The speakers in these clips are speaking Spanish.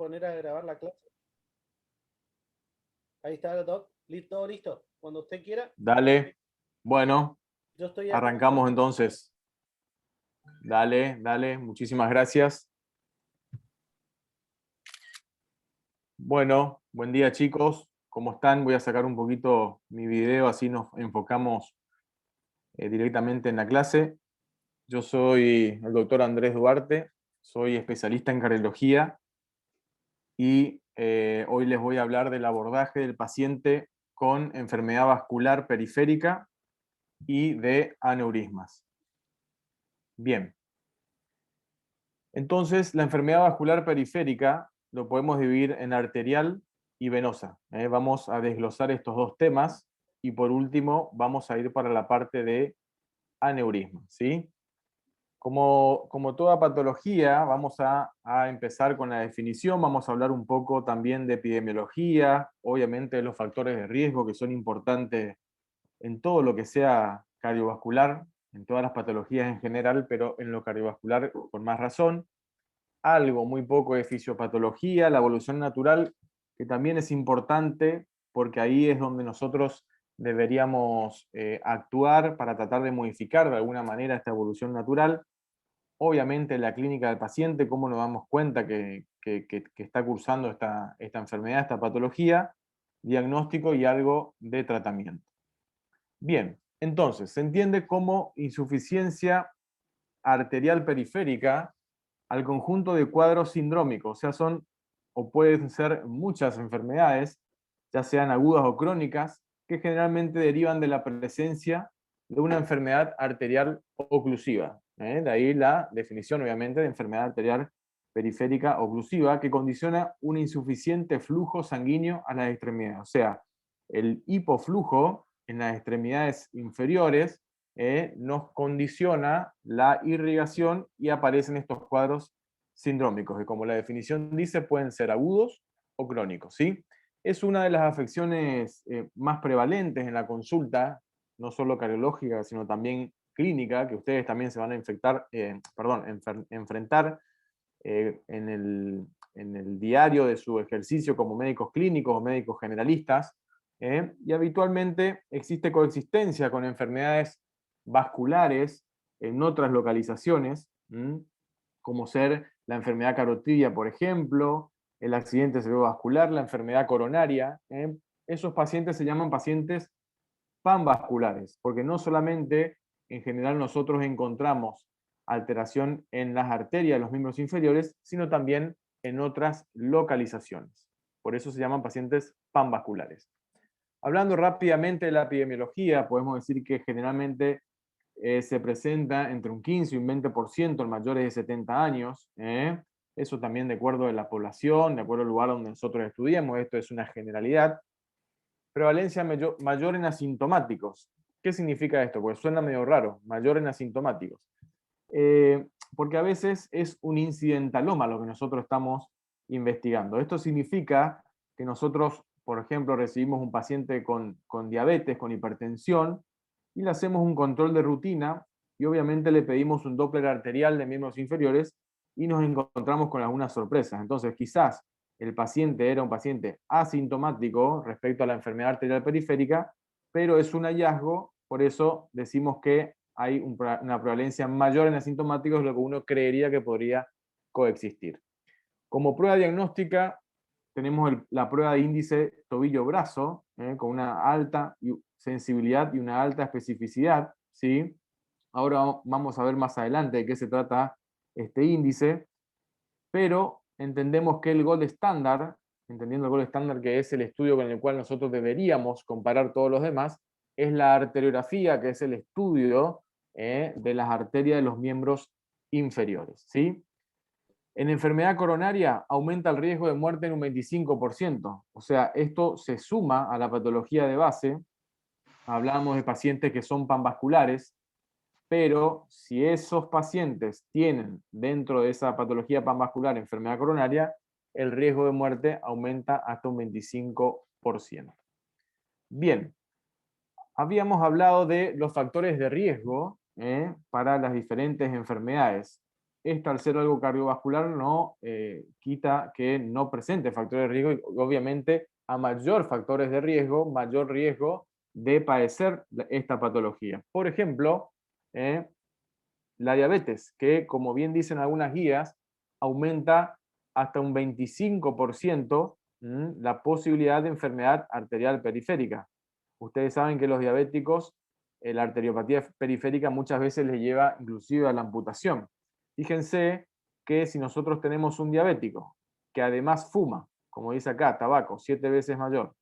poner a grabar la clase. Ahí está, Doc. Listo, listo. Cuando usted quiera, Dale. Bueno, yo estoy acá. arrancamos entonces. Dale, dale. Muchísimas gracias. Bueno, buen día chicos. ¿Cómo están? Voy a sacar un poquito mi video, así nos enfocamos directamente en la clase. Yo soy el doctor Andrés Duarte, soy especialista en cardiología y hoy les voy a hablar del abordaje del paciente con enfermedad vascular periférica y de aneurismas. Bien. Entonces, la enfermedad vascular periférica lo podemos dividir en arterial y venosa. Vamos a desglosar estos dos temas y por último vamos a ir para la parte de aneurisma, ¿sí? Como toda patología, vamos a empezar con la definición, vamos a hablar un poco también de epidemiología, obviamente de los factores de riesgo que son importantes en todo lo que sea cardiovascular, en todas las patologías en general, pero en lo cardiovascular con más razón. Algo muy poco de fisiopatología, la evolución natural, que también es importante porque ahí es donde nosotros deberíamos actuar para tratar de modificar de alguna manera esta evolución natural. Obviamente la clínica del paciente, cómo nos damos cuenta que está cursando esta enfermedad, esta patología, diagnóstico y algo de tratamiento. Bien, entonces, se entiende como insuficiencia arterial periférica al conjunto de cuadros sindrómicos, o sea, son o pueden ser muchas enfermedades, ya sean agudas o crónicas, que generalmente derivan de la presencia de una enfermedad arterial oclusiva. De ahí la definición, obviamente, de enfermedad arterial periférica oclusiva, que condiciona un insuficiente flujo sanguíneo a las extremidades. O sea, el hipoflujo en las extremidades inferiores nos condiciona la irrigación y aparecen estos cuadros sindrómicos, que como la definición dice, pueden ser agudos o crónicos, ¿sí? Es una de las afecciones más prevalentes en la consulta, no solo cardiológica, sino también clínica, que ustedes también se van a enfrentar en el diario de su ejercicio como médicos clínicos o médicos generalistas, y habitualmente existe coexistencia con enfermedades vasculares en otras localizaciones, como ser la enfermedad carotidia, por ejemplo, el accidente cerebrovascular, la enfermedad coronaria. Esos pacientes se llaman pacientes panvasculares, porque no solamente en general nosotros encontramos alteración en las arterias de los miembros inferiores, sino también en otras localizaciones. Por eso se llaman pacientes panvasculares. Hablando rápidamente de la epidemiología, podemos decir que generalmente se presenta entre un 15 y un 20% en mayores de 70 años. Eso también de acuerdo a la población, de acuerdo al lugar donde nosotros estudiamos, esto es una generalidad. Prevalencia mayor en asintomáticos. ¿Qué significa esto? Pues suena medio raro, mayor en asintomáticos. Porque a veces es un incidentaloma lo que nosotros estamos investigando. Esto significa que nosotros, por ejemplo, recibimos un paciente con diabetes, con hipertensión, y le hacemos un control de rutina y obviamente le pedimos un Doppler arterial de miembros inferiores y nos encontramos con algunas sorpresas. Entonces, quizás el paciente era un paciente asintomático respecto a la enfermedad arterial periférica, pero es un hallazgo, por eso decimos que hay una prevalencia mayor en asintomáticos de lo que uno creería que podría coexistir. Como prueba diagnóstica, tenemos la prueba de índice tobillo-brazo, con una alta sensibilidad y una alta especificidad, ¿sí? Ahora vamos a ver más adelante de qué se trata este índice, pero entendemos que el gold estándar, entendiendo el gold estándar que es el estudio con el cual nosotros deberíamos comparar todos los demás, es la arteriografía, que es el estudio de las arterias de los miembros inferiores, ¿sí? En enfermedad coronaria aumenta el riesgo de muerte en un 25%. O sea, esto se suma a la patología de base. Hablamos de pacientes que son panvasculares, pero si esos pacientes tienen dentro de esa patología panvascular enfermedad coronaria, el riesgo de muerte aumenta hasta un 25%. Bien, habíamos hablado de los factores de riesgo para las diferentes enfermedades. esto al ser algo cardiovascular no quita que no presente factores de riesgo y obviamente a mayor factores de riesgo, mayor riesgo de padecer esta patología. Por ejemplo, la diabetes, que como bien dicen algunas guías, aumenta hasta un 25% la posibilidad de enfermedad arterial periférica. Ustedes saben que los diabéticos, la arteriopatía periférica muchas veces les lleva inclusive a la amputación. Fíjense que si nosotros tenemos un diabético que además fuma, como dice acá, tabaco, 7 veces mayor,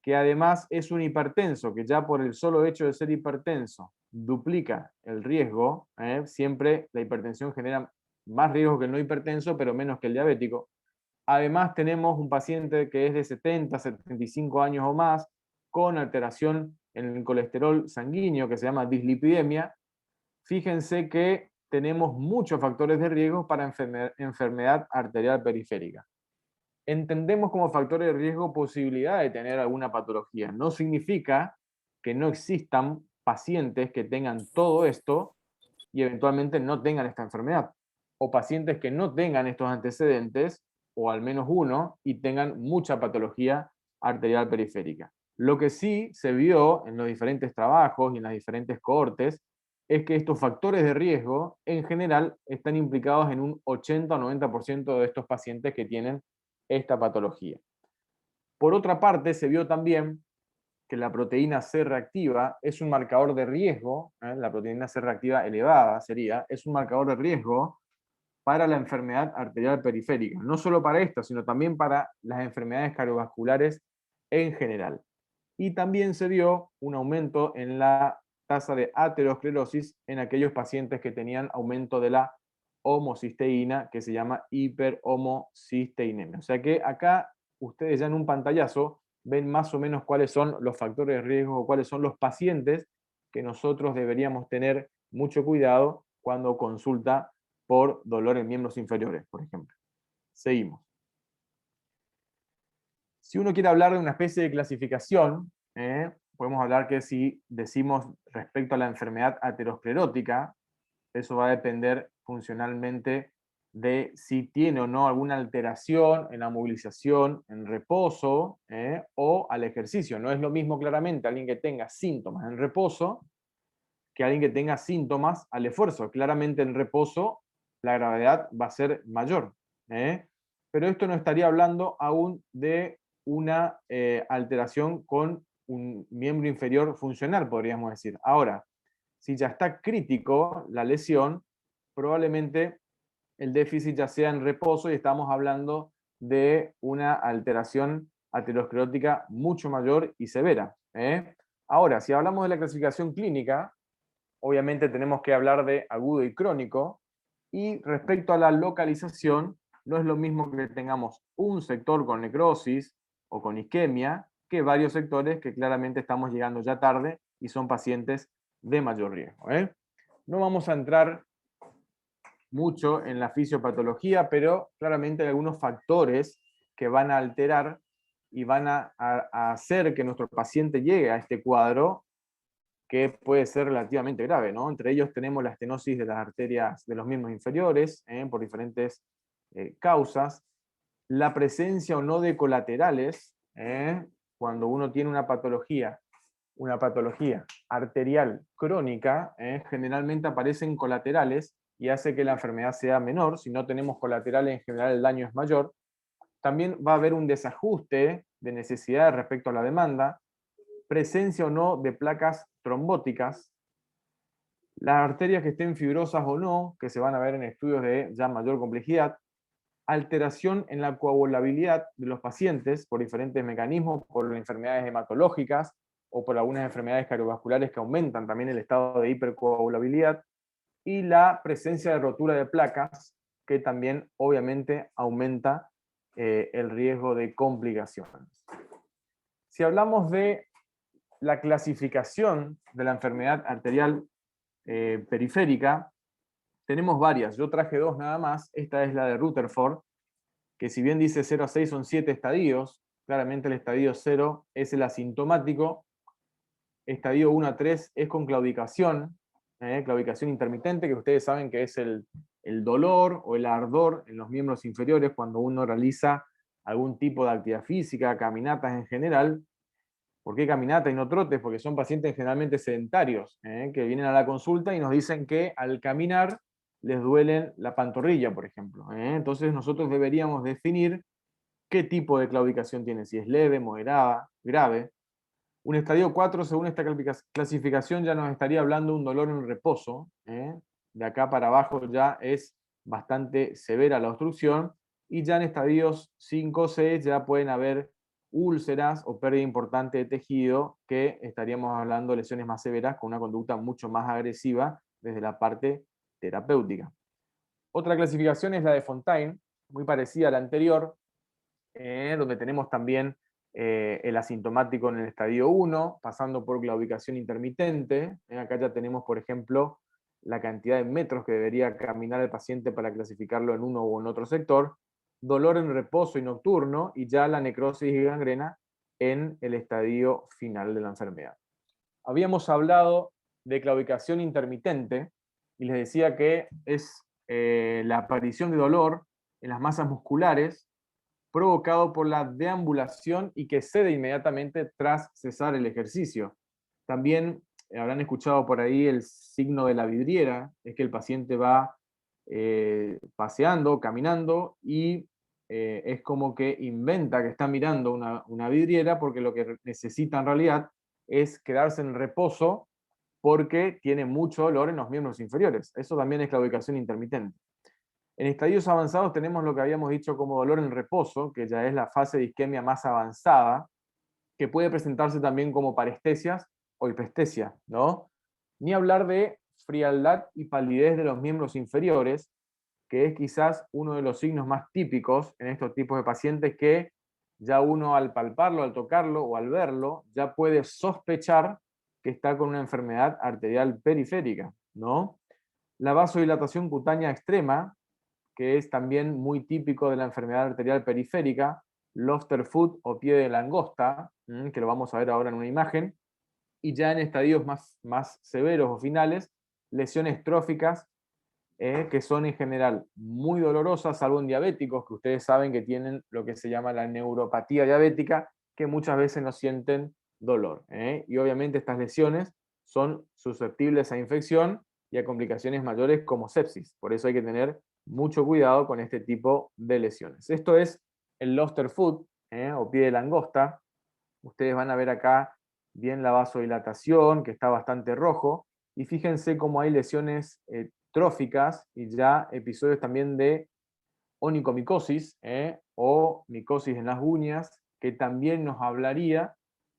que además es un hipertenso, que ya por el solo hecho de ser hipertenso duplica el riesgo, siempre la hipertensión genera más riesgo que el no hipertenso, pero menos que el diabético. Además tenemos un paciente que es de 70, 75 años o más, con alteración en el colesterol sanguíneo, que se llama dislipidemia. Fíjense que tenemos muchos factores de riesgo para enfermedad arterial periférica. Entendemos como factores de riesgo posibilidad de tener alguna patología. No significa que no existan pacientes que tengan todo esto y eventualmente no tengan esta enfermedad. O pacientes que no tengan estos antecedentes, o al menos uno, y tengan mucha patología arterial periférica. Lo que sí se vio en los diferentes trabajos y en las diferentes cohortes es que estos factores de riesgo en general están implicados en un 80 o 90% de estos pacientes que tienen esta patología. Por otra parte, se vio también que la proteína C reactiva es un marcador de riesgo, la proteína C reactiva elevada es un marcador de riesgo para la enfermedad arterial periférica, no solo para esta, sino también para las enfermedades cardiovasculares en general. Y también se vio un aumento en la tasa de aterosclerosis en aquellos pacientes que tenían aumento de la homocisteína, que se llama hiperhomocisteinemia. O sea que acá ustedes ya en un pantallazo ven más o menos cuáles son los factores de riesgo o cuáles son los pacientes que nosotros deberíamos tener mucho cuidado cuando consulta por dolor en miembros inferiores, por ejemplo. Seguimos. Si uno quiere hablar de una especie de clasificación, podemos hablar que si decimos respecto a la enfermedad aterosclerótica, eso va a depender funcionalmente de si tiene o no alguna alteración en la movilización, en reposo o al ejercicio. No es lo mismo claramente alguien que tenga síntomas en reposo que alguien que tenga síntomas al esfuerzo. Claramente en reposo la gravedad va a ser mayor. Pero esto no estaría hablando aún de una alteración con un miembro inferior funcional, podríamos decir. Ahora, si ya está crítico la lesión, probablemente el déficit ya sea en reposo y estamos hablando de una alteración aterosclerótica mucho mayor y severa. Ahora, si hablamos de la clasificación clínica, obviamente tenemos que hablar de agudo y crónico, y respecto a la localización, no es lo mismo que tengamos un sector con necrosis o con isquemia, que varios sectores que claramente estamos llegando ya tarde y son pacientes de mayor riesgo. No vamos a entrar mucho en la fisiopatología, pero claramente hay algunos factores que van a alterar y van a hacer que nuestro paciente llegue a este cuadro que puede ser relativamente grave, ¿no? Entre ellos tenemos la estenosis de las arterias de los miembros inferiores, por diferentes causas, la presencia o no de colaterales, cuando uno tiene una patología arterial crónica, generalmente aparecen colaterales y hace que la enfermedad sea menor. Si no tenemos colaterales, en general el daño es mayor. También va a haber un desajuste de necesidad respecto a la demanda, presencia o no de placas trombóticas, las arterias que estén fibrosas o no, que se van a ver en estudios de ya mayor complejidad, alteración en la coagulabilidad de los pacientes por diferentes mecanismos, por enfermedades hematológicas o por algunas enfermedades cardiovasculares que aumentan también el estado de hipercoagulabilidad, y la presencia de rotura de placas, que también obviamente aumenta el riesgo de complicaciones. Si hablamos de la clasificación de la enfermedad arterial periférica, tenemos varias. Yo traje dos nada más. Esta es la de Rutherford, que si bien dice 0 a 6 son 7 estadios, claramente el estadio 0 es el asintomático, estadio 1 a 3 es con claudicación, claudicación intermitente, que ustedes saben que es el dolor o el ardor en los miembros inferiores cuando uno realiza algún tipo de actividad física, caminatas en general. ¿Por qué caminata y no trotes? Porque son pacientes generalmente sedentarios, que vienen a la consulta y nos dicen que al caminar les duele la pantorrilla, por ejemplo. Entonces nosotros deberíamos definir qué tipo de claudicación tiene, si es leve, moderada, grave. Un estadio 4, según esta clasificación, ya nos estaría hablando de un dolor en reposo. De acá para abajo ya es bastante severa la obstrucción. Y ya en estadios 5 o 6 ya pueden haber úlceras o pérdida importante de tejido, que estaríamos hablando de lesiones más severas con una conducta mucho más agresiva desde la parte terapéutica. Otra clasificación es la de Fontaine, muy parecida a la anterior, donde tenemos también el asintomático en el estadio 1, pasando por claudicación intermitente. Acá ya tenemos, por ejemplo, la cantidad de metros que debería caminar el paciente para clasificarlo en uno o en otro sector, dolor en reposo y nocturno, y ya la necrosis y gangrena en el estadio final de la enfermedad. Habíamos hablado de claudicación intermitente, y les decía que es la aparición de dolor en las masas musculares provocado por la deambulación y que cede inmediatamente tras cesar el ejercicio. También habrán escuchado por ahí el signo de la vidriera, es que el paciente va paseando, caminando y es como que inventa que está mirando una vidriera porque lo que necesita en realidad es quedarse en reposo porque tiene mucho dolor en los miembros inferiores. Eso también es claudicación intermitente. En estadios avanzados tenemos lo que habíamos dicho como dolor en reposo, que ya es la fase de isquemia más avanzada, que puede presentarse también como parestesias o hiperestesia, ¿no? Ni hablar de frialdad y palidez de los miembros inferiores, que es quizás uno de los signos más típicos en estos tipos de pacientes que ya uno al palparlo, al tocarlo o al verlo, ya puede sospechar que está con una enfermedad arterial periférica, ¿no? La vasodilatación cutánea extrema, que es también muy típico de la enfermedad arterial periférica, Lofter foot o pie de langosta, que lo vamos a ver ahora en una imagen, y ya en estadios más severos o finales, lesiones tróficas, que son en general muy dolorosas, salvo en diabéticos, que ustedes saben que tienen lo que se llama la neuropatía diabética, que muchas veces no sienten dolor. Y obviamente estas lesiones son susceptibles a infección y a complicaciones mayores como sepsis. Por eso hay que tener mucho cuidado con este tipo de lesiones. Esto es el Lofter foot, o pie de langosta. Ustedes van a ver acá bien la vasodilatación, que está bastante rojo, y fíjense cómo hay lesiones tróficas y ya episodios también de onicomicosis o micosis en las uñas, que también nos hablaría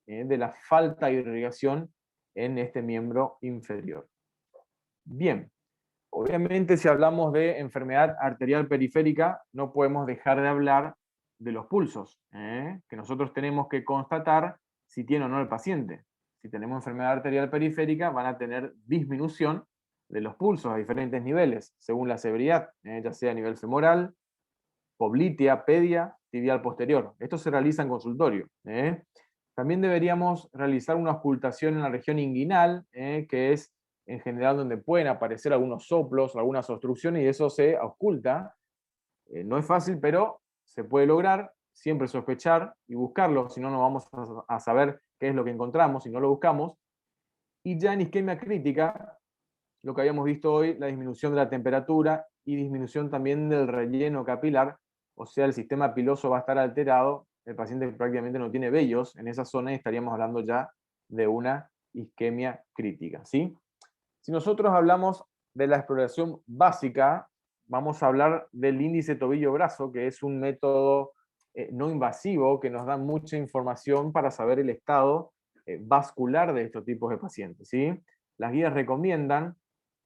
de la falta de irrigación en este miembro inferior. Bien, obviamente si hablamos de enfermedad arterial periférica, no podemos dejar de hablar de los pulsos, que nosotros tenemos que constatar si tiene o no el paciente. Si tenemos enfermedad arterial periférica, van a tener disminución de los pulsos a diferentes niveles, según la severidad, ya sea a nivel femoral, poplitea, pedia, tibial posterior. Esto se realiza en consultorio. También deberíamos realizar una auscultación en la región inguinal, que es en general donde pueden aparecer algunos soplos, algunas obstrucciones, y eso se ausculta. No es fácil, pero se puede lograr, siempre sospechar y buscarlo, si no, no vamos a saber qué es lo que encontramos si no lo buscamos. Y ya en isquemia crítica, lo que habíamos visto hoy, la disminución de la temperatura y disminución también del relleno capilar, o sea, el sistema piloso va a estar alterado, el paciente prácticamente no tiene vellos en esa zona y estaríamos hablando ya de una isquemia crítica, ¿sí? Si nosotros hablamos de la exploración básica, vamos a hablar del índice tobillo-brazo, que es un método no invasivo que nos da mucha información para saber el estado vascular de estos tipos de pacientes, ¿sí? Las guías recomiendan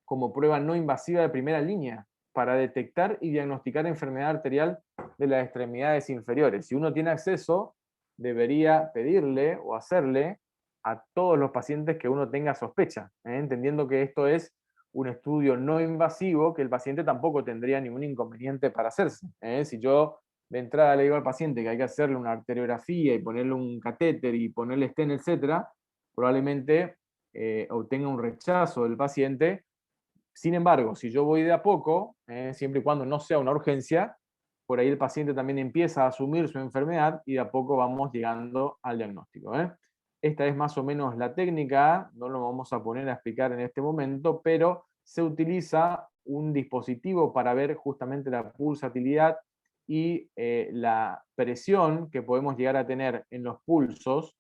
como prueba no invasiva de primera línea para detectar y diagnosticar enfermedad arterial de las extremidades inferiores. Si uno tiene acceso, debería pedirle o hacerle a todos los pacientes que uno tenga sospecha, entendiendo que esto es un estudio no invasivo, que el paciente tampoco tendría ningún inconveniente para hacerse. Si yo de entrada le digo al paciente que hay que hacerle una arteriografía y ponerle un catéter y ponerle stent, etc., probablemente obtenga un rechazo del paciente Sin embargo, si yo voy de a poco, siempre y cuando no sea una urgencia, por ahí el paciente también empieza a asumir su enfermedad y de a poco vamos llegando al diagnóstico. Esta es más o menos la técnica, no lo vamos a poner a explicar en este momento, pero se utiliza un dispositivo para ver justamente la pulsatilidad y la presión que podemos llegar a tener en los pulsos,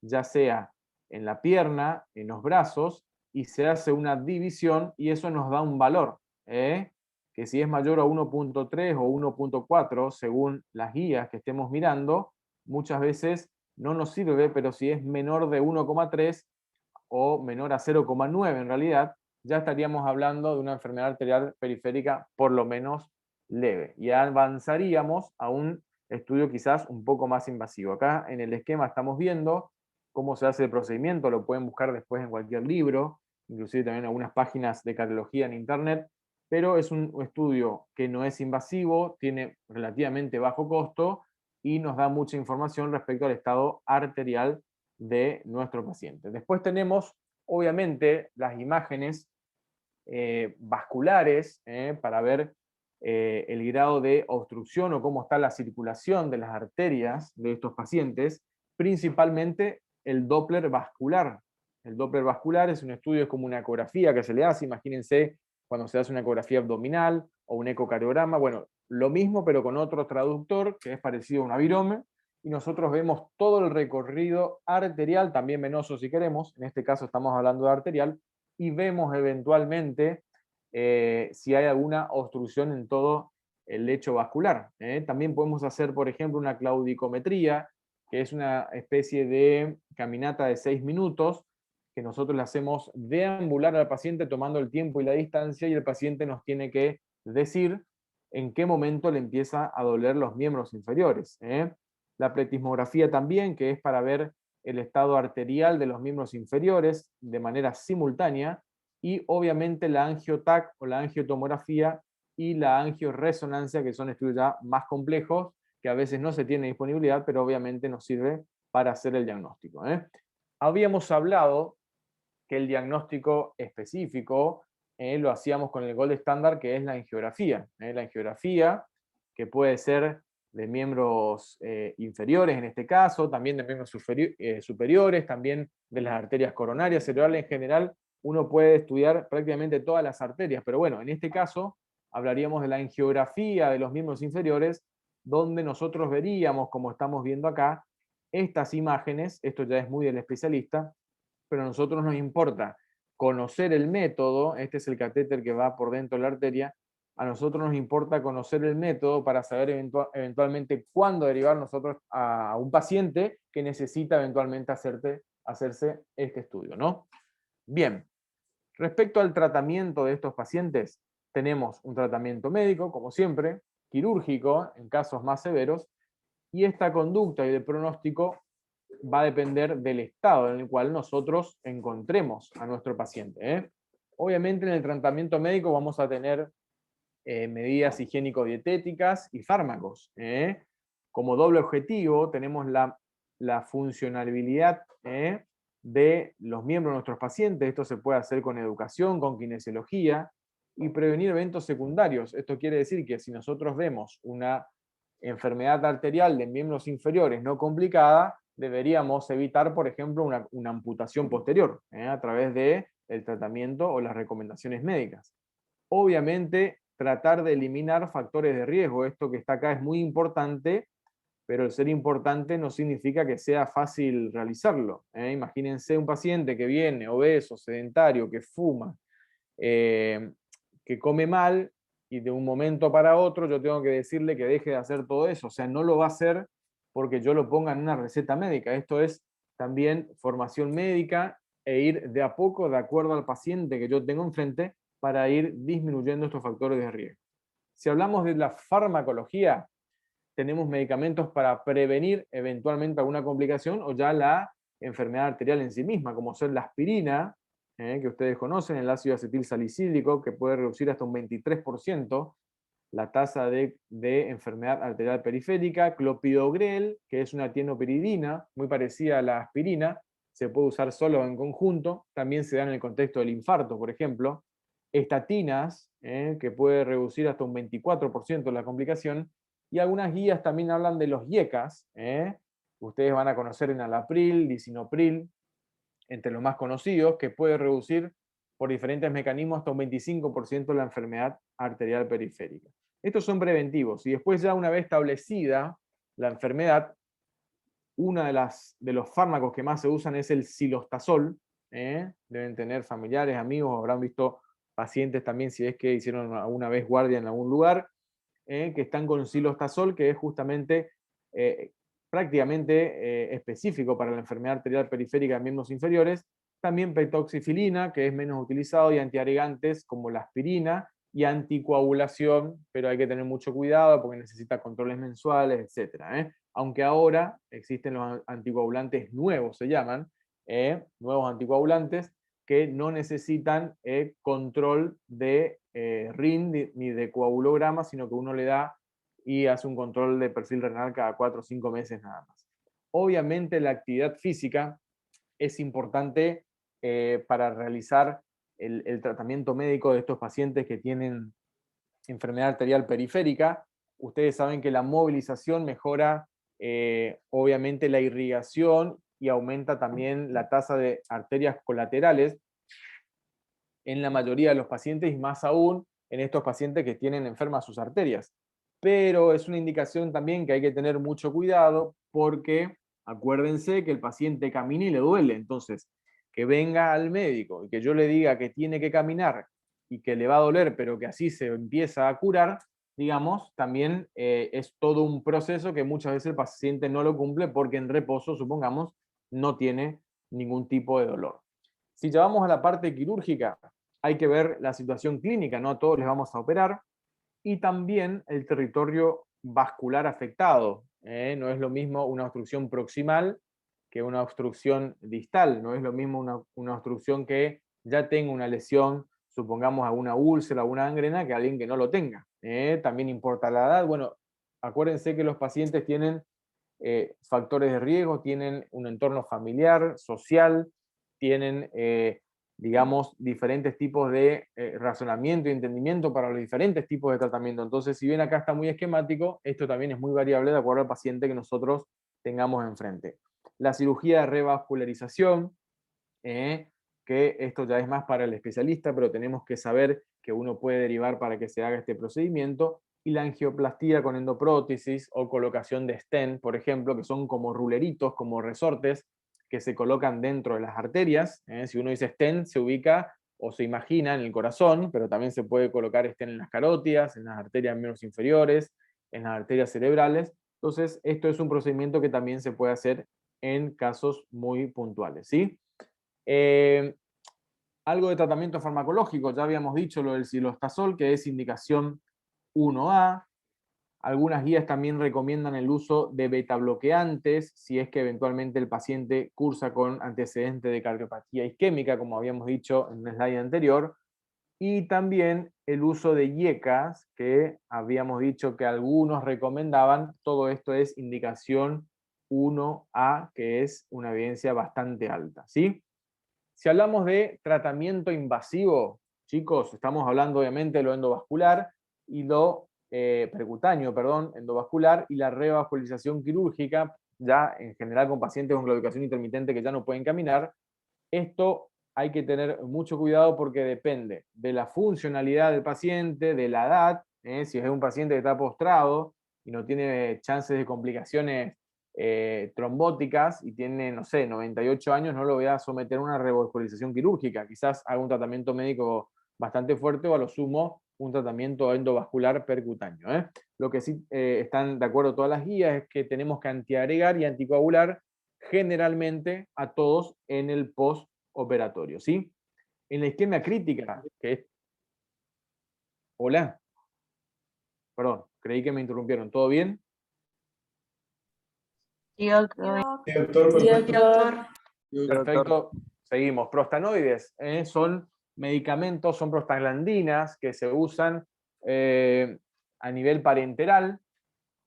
ya sea en la pierna, en los brazos, y se hace una división y eso nos da un valor, que si es mayor a 1.3 o 1.4, según las guías que estemos mirando, muchas veces no nos sirve, pero si es menor de 1.3 o menor a 0.9 en realidad, ya estaríamos hablando de una enfermedad arterial periférica por lo menos leve. Y avanzaríamos a un estudio quizás un poco más invasivo. Acá en el esquema estamos viendo cómo se hace el procedimiento, lo pueden buscar después en cualquier libro, inclusive también en algunas páginas de cardiología en internet, pero es un estudio que no es invasivo, tiene relativamente bajo costo y nos da mucha información respecto al estado arterial de nuestro paciente. Después tenemos, obviamente, las imágenes vasculares para ver el grado de obstrucción o cómo está la circulación de las arterias de estos pacientes, principalmente el Doppler vascular. El Doppler vascular es un estudio, es como una ecografía que se le hace, imagínense cuando se hace una ecografía abdominal o un ecocardiograma, bueno, lo mismo pero con otro traductor que es parecido a un virome, y nosotros vemos todo el recorrido arterial, también venoso si queremos, en este caso estamos hablando de arterial, y vemos eventualmente si hay alguna obstrucción en todo el lecho vascular. También podemos hacer, por ejemplo, una claudicometría, que es una especie de caminata de 6 minutos, que nosotros le hacemos deambular al paciente tomando el tiempo y la distancia, y el paciente nos tiene que decir en qué momento le empieza a doler los miembros inferiores. La pletismografía también, que es para ver el estado arterial de los miembros inferiores de manera simultánea, y obviamente la angiotac o la angiotomografía y la angioresonancia, que son estudios ya más complejos, que a veces no se tiene disponibilidad, pero obviamente nos sirve para hacer el diagnóstico. Habíamos hablado que el diagnóstico específico lo hacíamos con el gold estándar, que es la angiografía. La angiografía, que puede ser de miembros inferiores en este caso, también de miembros superiores, también de las arterias coronarias, cerebrales en general. Uno puede estudiar prácticamente todas las arterias, pero bueno, en este caso hablaríamos de la angiografía de los miembros inferiores, donde nosotros veríamos, como estamos viendo acá, estas imágenes, esto ya es muy del especialista, pero a nosotros nos importa conocer el método, este es el catéter que va por dentro de la arteria, a nosotros nos importa conocer el método para saber eventualmente cuándo derivar nosotros a un paciente que necesita eventualmente hacerse este estudio, ¿no? Bien, respecto al tratamiento de estos pacientes, tenemos un tratamiento médico, como siempre, quirúrgico en casos más severos, y esta conducta y de pronóstico va a depender del estado en el cual nosotros encontremos a nuestro paciente. Obviamente en el tratamiento médico vamos a tener medidas higiénico-dietéticas y fármacos. Como doble objetivo tenemos la funcionalidad de los miembros de nuestros pacientes. Esto se puede hacer con educación, con kinesiología, y prevenir eventos secundarios. Esto quiere decir que si nosotros vemos una enfermedad arterial de miembros inferiores no complicada, deberíamos evitar, por ejemplo, una amputación posterior a través del tratamiento o las recomendaciones médicas. Obviamente, tratar de eliminar factores de riesgo. Esto que está acá es muy importante, pero el ser importante no significa que sea fácil realizarlo. Imagínense un paciente que viene obeso, sedentario, que fuma, que come mal, y de un momento para otro yo tengo que decirle que deje de hacer todo eso. O sea, no lo va a hacer porque yo lo ponga en una receta médica. Esto es también formación médica e ir de a poco, de acuerdo al paciente que yo tengo enfrente, para ir disminuyendo estos factores de riesgo. Si hablamos de la farmacología, tenemos medicamentos para prevenir eventualmente alguna complicación o ya la enfermedad arterial en sí misma, como ser la aspirina, que ustedes conocen, el ácido acetil salicílico, que puede reducir hasta un 23% la tasa de enfermedad arterial periférica, clopidogrel, que es una tienopiridina, muy parecida a la aspirina, se puede usar solo o en conjunto, también se da en el contexto del infarto, por ejemplo. estatinas, que puede reducir hasta un 24% la complicación, y algunas guías también hablan de los IECAS, ustedes van a conocer en enalapril, lisinopril, entre los más conocidos, que puede reducir por diferentes mecanismos hasta un 25% la enfermedad arterial periférica. Estos son preventivos, y después ya una vez establecida la enfermedad, uno de los fármacos que más se usan es el cilostazol, deben tener familiares, amigos, habrán visto pacientes también, si es que hicieron alguna vez guardia en algún lugar, que están con cilostazol, que es justamente prácticamente específico para la enfermedad arterial periférica de miembros inferiores. También petoxifilina, que es menos utilizado, y antiagregantes como la aspirina, y anticoagulación, pero hay que tener mucho cuidado porque necesita controles mensuales, etc. Aunque ahora existen los anticoagulantes nuevos, se llaman, nuevos anticoagulantes, que no necesitan control de RIN ni de coagulograma, sino que uno le da y hace un control de perfil renal cada 4 o 5 meses nada más. Obviamente la actividad física es importante para realizar el tratamiento médico de estos pacientes que tienen enfermedad arterial periférica. Ustedes saben que la movilización mejora obviamente la irrigación y aumenta también la tasa de arterias colaterales en la mayoría de los pacientes, y más aún en estos pacientes que tienen enfermas sus arterias. Pero es una indicación también que hay que tener mucho cuidado, porque acuérdense que el paciente camina y le duele. Entonces, que venga al médico y que yo le diga que tiene que caminar y que le va a doler, pero que así se empieza a curar, digamos, también es todo un proceso que muchas veces el paciente no lo cumple porque en reposo, supongamos, no tiene ningún tipo de dolor. Si ya vamos a la parte quirúrgica, hay que ver la situación clínica, no a todos les vamos a operar, y también el territorio vascular afectado. No es lo mismo una obstrucción proximal que una obstrucción distal, no es lo mismo una obstrucción que ya tenga una lesión, supongamos alguna úlcera, alguna gangrena, que alguien que no lo tenga. También importa la edad. Bueno, acuérdense que los pacientes tienen factores de riesgo, tienen un entorno familiar, social, tienen, digamos, diferentes tipos de razonamiento y entendimiento para los diferentes tipos de tratamiento. Entonces, si bien acá está muy esquemático, esto también es muy variable de acuerdo al paciente que nosotros tengamos enfrente. La cirugía de revascularización, que esto ya es más para el especialista, pero tenemos que saber que uno puede derivar para que se haga este procedimiento, y la angioplastía con endoprótesis o colocación de stent, por ejemplo, que son como ruleritos, como resortes que se colocan dentro de las arterias. Si uno dice stent, se ubica o se imagina en el corazón, pero también se puede colocar stent en las carótidas, en las arterias menos inferiores, en las arterias cerebrales. Entonces, esto es un procedimiento que también se puede hacer en casos muy puntuales, ¿sí? Algo de tratamiento farmacológico, ya habíamos dicho lo del cilostazol, que es indicación 1A. Algunas guías también recomiendan el uso de betabloqueantes si es que eventualmente el paciente cursa con antecedente de cardiopatía isquémica, como habíamos dicho en el slide anterior, y también el uso de IECAS, que habíamos dicho que algunos recomendaban. Todo esto es indicación 1A, que es una evidencia bastante alta, ¿sí? Si hablamos de tratamiento invasivo, chicos, estamos hablando obviamente de lo endovascular y lo percutáneo, perdón, endovascular, y la revascularización quirúrgica, ya en general con pacientes con claudicación intermitente que ya no pueden caminar. Esto hay que tener mucho cuidado porque depende de la funcionalidad del paciente, de la edad, si es un paciente que está postrado y no tiene chances de complicaciones trombóticas y tiene, no sé, 98 años, no lo voy a someter a una revascularización quirúrgica. Quizás haga un tratamiento médico bastante fuerte, o a lo sumo un tratamiento endovascular percutáneo. Lo que sí están de acuerdo todas las guías es que tenemos que antiagregar y anticoagular generalmente a todos en el postoperatorio, ¿sí? En la isquemia crítica, que es... Hola, perdón, creí que me interrumpieron. ¿Todo bien? Sí, doctor. Sí, doctor, Sí, perfecto. doctor. Perfecto, seguimos. Prostanoides son medicamentos, son prostaglandinas que se usan a nivel parenteral.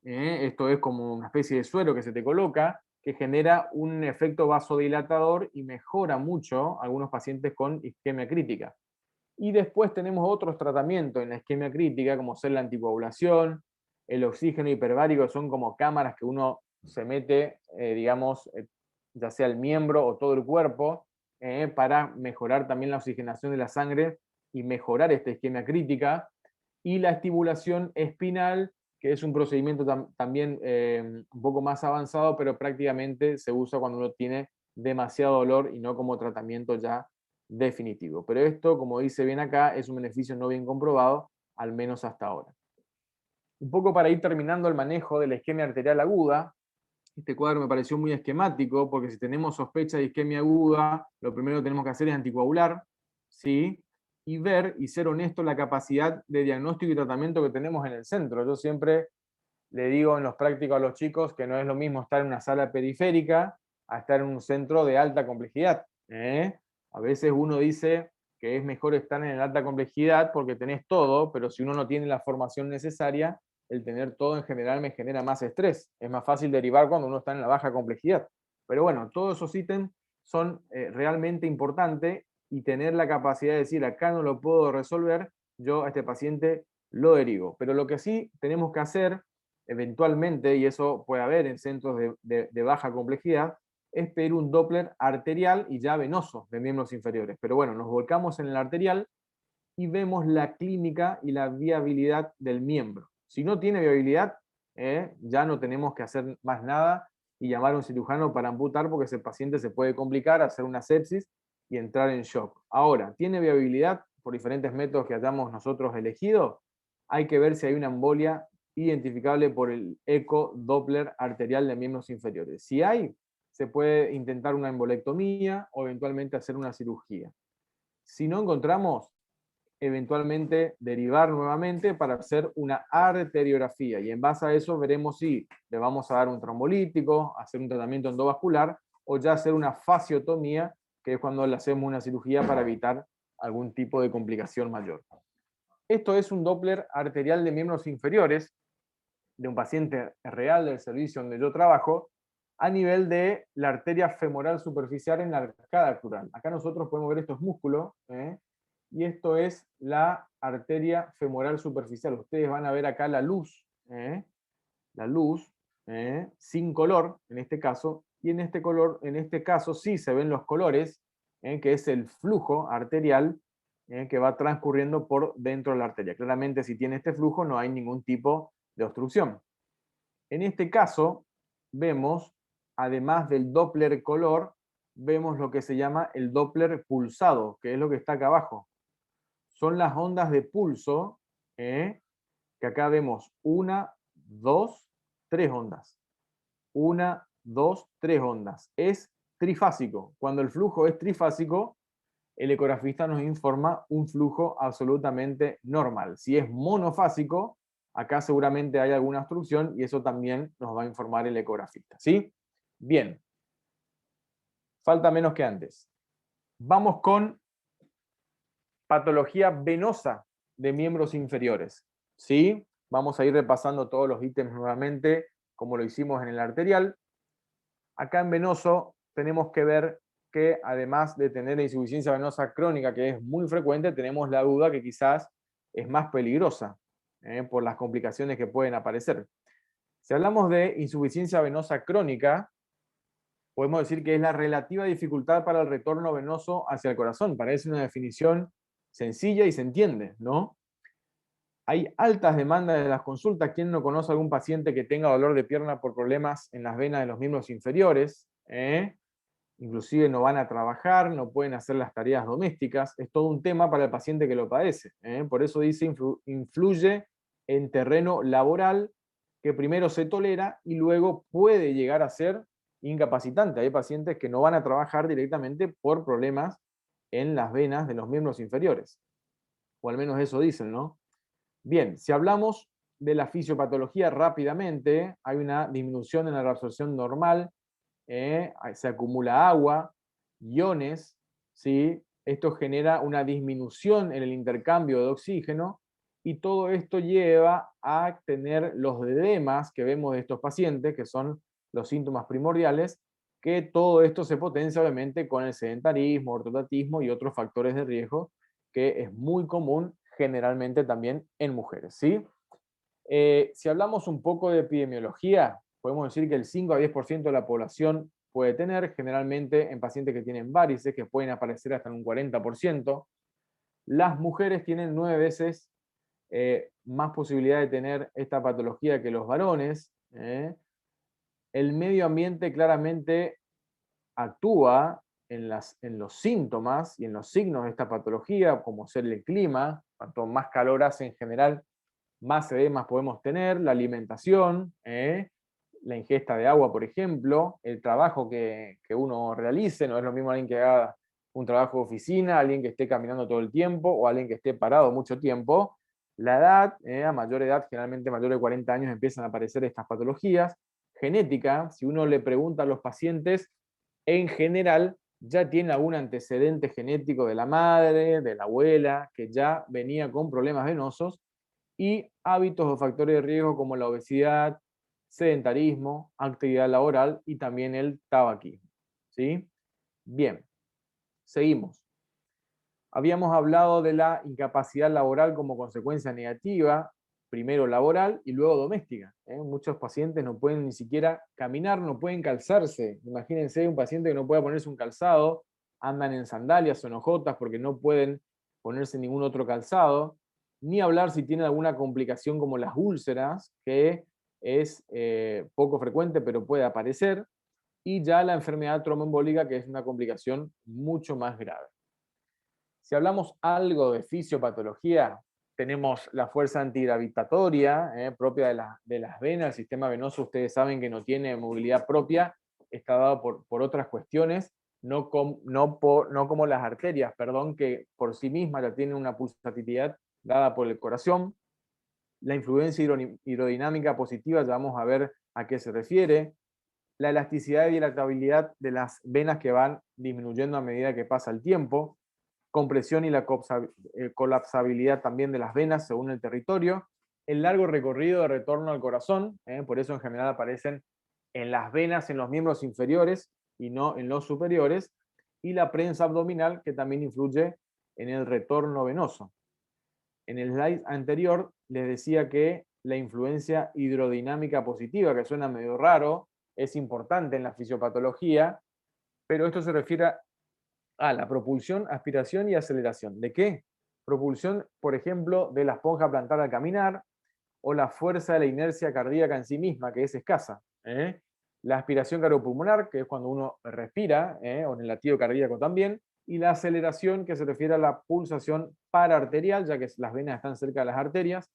Esto es como una especie de suero que se te coloca, que genera un efecto vasodilatador y mejora mucho a algunos pacientes con isquemia crítica. Y después tenemos otros tratamientos en la isquemia crítica, como ser la anticoagulación, el oxígeno hiperbárico, son como cámaras que uno se mete, digamos, ya sea el miembro o todo el cuerpo, para mejorar también la oxigenación de la sangre y mejorar esta isquemia crítica. Y la estimulación espinal, que es un procedimiento también un poco más avanzado, pero prácticamente se usa cuando uno tiene demasiado dolor y no como tratamiento ya definitivo. Pero esto, como dice bien acá, es un beneficio no bien comprobado, al menos hasta ahora. Un poco para ir terminando el manejo de la isquemia arterial aguda, este cuadro me pareció muy esquemático, porque si tenemos sospecha de isquemia aguda, lo primero que tenemos que hacer es anticoagular, ¿sí? Y ver y ser honesto la capacidad de diagnóstico y tratamiento que tenemos en el centro. Yo siempre le digo en los prácticos a los chicos que no es lo mismo estar en una sala periférica a estar en un centro de alta complejidad. A veces uno dice que es mejor estar en la alta complejidad porque tenés todo, pero si uno no tiene la formación necesaria, el tener todo en general me genera más estrés. Es más fácil derivar cuando uno está en la baja complejidad. Pero bueno, todos esos ítems son realmente importantes, y tener la capacidad de decir, acá no lo puedo resolver, yo a este paciente lo derivo. Pero lo que sí tenemos que hacer eventualmente, y eso puede haber en centros de baja complejidad, es pedir un Doppler arterial y ya venoso de miembros inferiores. Pero bueno, nos volcamos en el arterial y vemos la clínica y la viabilidad del miembro. Si no tiene viabilidad, ya no tenemos que hacer más nada y llamar a un cirujano para amputar, porque ese paciente se puede complicar, hacer una sepsis y entrar en shock. Ahora, ¿tiene viabilidad por diferentes métodos que hayamos nosotros elegido? Hay que ver si hay una embolia identificable por el eco Doppler arterial de miembros inferiores. Si hay, se puede intentar una embolectomía o eventualmente hacer una cirugía. Si no encontramos, eventualmente derivar nuevamente para hacer una arteriografía, y en base a eso veremos si le vamos a dar un trombolítico, hacer un tratamiento endovascular o ya hacer una fasciotomía, que es cuando le hacemos una cirugía para evitar algún tipo de complicación mayor. Esto es un Doppler arterial de miembros inferiores de un paciente real del servicio donde yo trabajo, a nivel de la arteria femoral superficial en la arcada crural. Acá nosotros podemos ver estos músculos, y esto es la arteria femoral superficial. Ustedes van a ver acá la luz, sin color, en este caso, y en este caso sí se ven los colores, que es el flujo arterial que va transcurriendo por dentro de la arteria. Claramente, si tiene este flujo, no hay ningún tipo de obstrucción. En este caso, vemos, además del Doppler color, vemos lo que se llama el Doppler pulsado, que es lo que está acá abajo. Son las ondas de pulso, que acá vemos 1, 2, 3 ondas. 1, 2, 3 ondas. Es trifásico. Cuando el flujo es trifásico, el ecografista nos informa un flujo absolutamente normal. Si es monofásico, acá seguramente hay alguna obstrucción y eso también nos va a informar el ecografista. ¿Sí? Bien. Falta menos que antes. Vamos con patología venosa de miembros inferiores. ¿Sí? Vamos a ir repasando todos los ítems nuevamente, como lo hicimos en el arterial. Acá en venoso tenemos que ver que, además de tener la insuficiencia venosa crónica, que es muy frecuente, tenemos la duda que quizás es más peligrosa, por las complicaciones que pueden aparecer. Si hablamos de insuficiencia venosa crónica, podemos decir que es la relativa dificultad para el retorno venoso hacia el corazón. Parece una definición sencilla y se entiende, ¿no? Hay altas demandas de las consultas. ¿Quién no conoce algún paciente que tenga dolor de pierna por problemas en las venas de los miembros inferiores? Inclusive no van a trabajar, no pueden hacer las tareas domésticas. Es todo un tema para el paciente que lo padece. Por eso dice, influye en terreno laboral, que primero se tolera y luego puede llegar a ser incapacitante. Hay pacientes que no van a trabajar directamente por problemas en las venas de los miembros inferiores. O al menos eso dicen, ¿no? Bien, si hablamos de la fisiopatología rápidamente, hay una disminución en la reabsorción normal, se acumula agua, iones, ¿sí? Esto genera una disminución en el intercambio de oxígeno, y todo esto lleva a tener los edemas que vemos de estos pacientes, que son los síntomas primordiales, que todo esto se potencia obviamente con el sedentarismo, ortotatismo y otros factores de riesgo que es muy común generalmente también en mujeres, ¿sí? Si hablamos un poco de epidemiología, podemos decir que el 5 a 10% de la población puede tener, generalmente en pacientes que tienen varices, que pueden aparecer hasta en un 40%. Las mujeres tienen 9 veces más posibilidad de tener esta patología que los varones. El medio ambiente claramente actúa en los síntomas y en los signos de esta patología, como ser el clima. Cuanto más calor hace en general, más edemas podemos tener, la alimentación, la ingesta de agua, por ejemplo, el trabajo que uno realice. No es lo mismo alguien que haga un trabajo de oficina, alguien que esté caminando todo el tiempo o alguien que esté parado mucho tiempo. La edad, a mayor edad, generalmente mayor de 40 años, empiezan a aparecer estas patologías. Genética, si uno le pregunta a los pacientes, en general ya tiene algún antecedente genético de la madre, de la abuela, que ya venía con problemas venosos, y hábitos o factores de riesgo como la obesidad, sedentarismo, actividad laboral y también el tabaquismo. ¿Sí? Bien, seguimos. Habíamos hablado de la incapacidad laboral como consecuencia negativa, primero laboral y luego doméstica. Muchos pacientes no pueden ni siquiera caminar, no pueden calzarse. Imagínense un paciente que no pueda ponerse un calzado, andan en sandalias o en ojotas porque no pueden ponerse ningún otro calzado, ni hablar si tienen alguna complicación como las úlceras, que es poco frecuente pero puede aparecer, y ya la enfermedad tromboembólica, que es una complicación mucho más grave. Si hablamos algo de fisiopatología, tenemos la fuerza antigravitatoria propia de las venas. El sistema venoso, ustedes saben que no tiene movilidad propia, está dado por otras cuestiones, no como las arterias, perdón, que por sí mismas ya tienen una pulsatividad dada por el corazón. La influencia hidrodinámica positiva, ya vamos a ver a qué se refiere. La elasticidad y dilatabilidad de las venas que van disminuyendo a medida que pasa el tiempo, compresión y la colapsabilidad también de las venas según el territorio, el largo recorrido de retorno al corazón, por eso en general aparecen en las venas, en los miembros inferiores y no en los superiores, y la prensa abdominal, que también influye en el retorno venoso. En el slide anterior les decía que la influencia hidrodinámica positiva, que suena medio raro, es importante en la fisiopatología, pero esto se refiere a la propulsión, aspiración y aceleración. ¿De qué? Propulsión, por ejemplo, de la esponja plantar al caminar, o la fuerza de la inercia cardíaca en sí misma, que es escasa. La aspiración cardiopulmonar, que es cuando uno respira, o en el latido cardíaco también, y la aceleración, que se refiere a la pulsación paraarterial, ya que las venas están cerca de las arterias,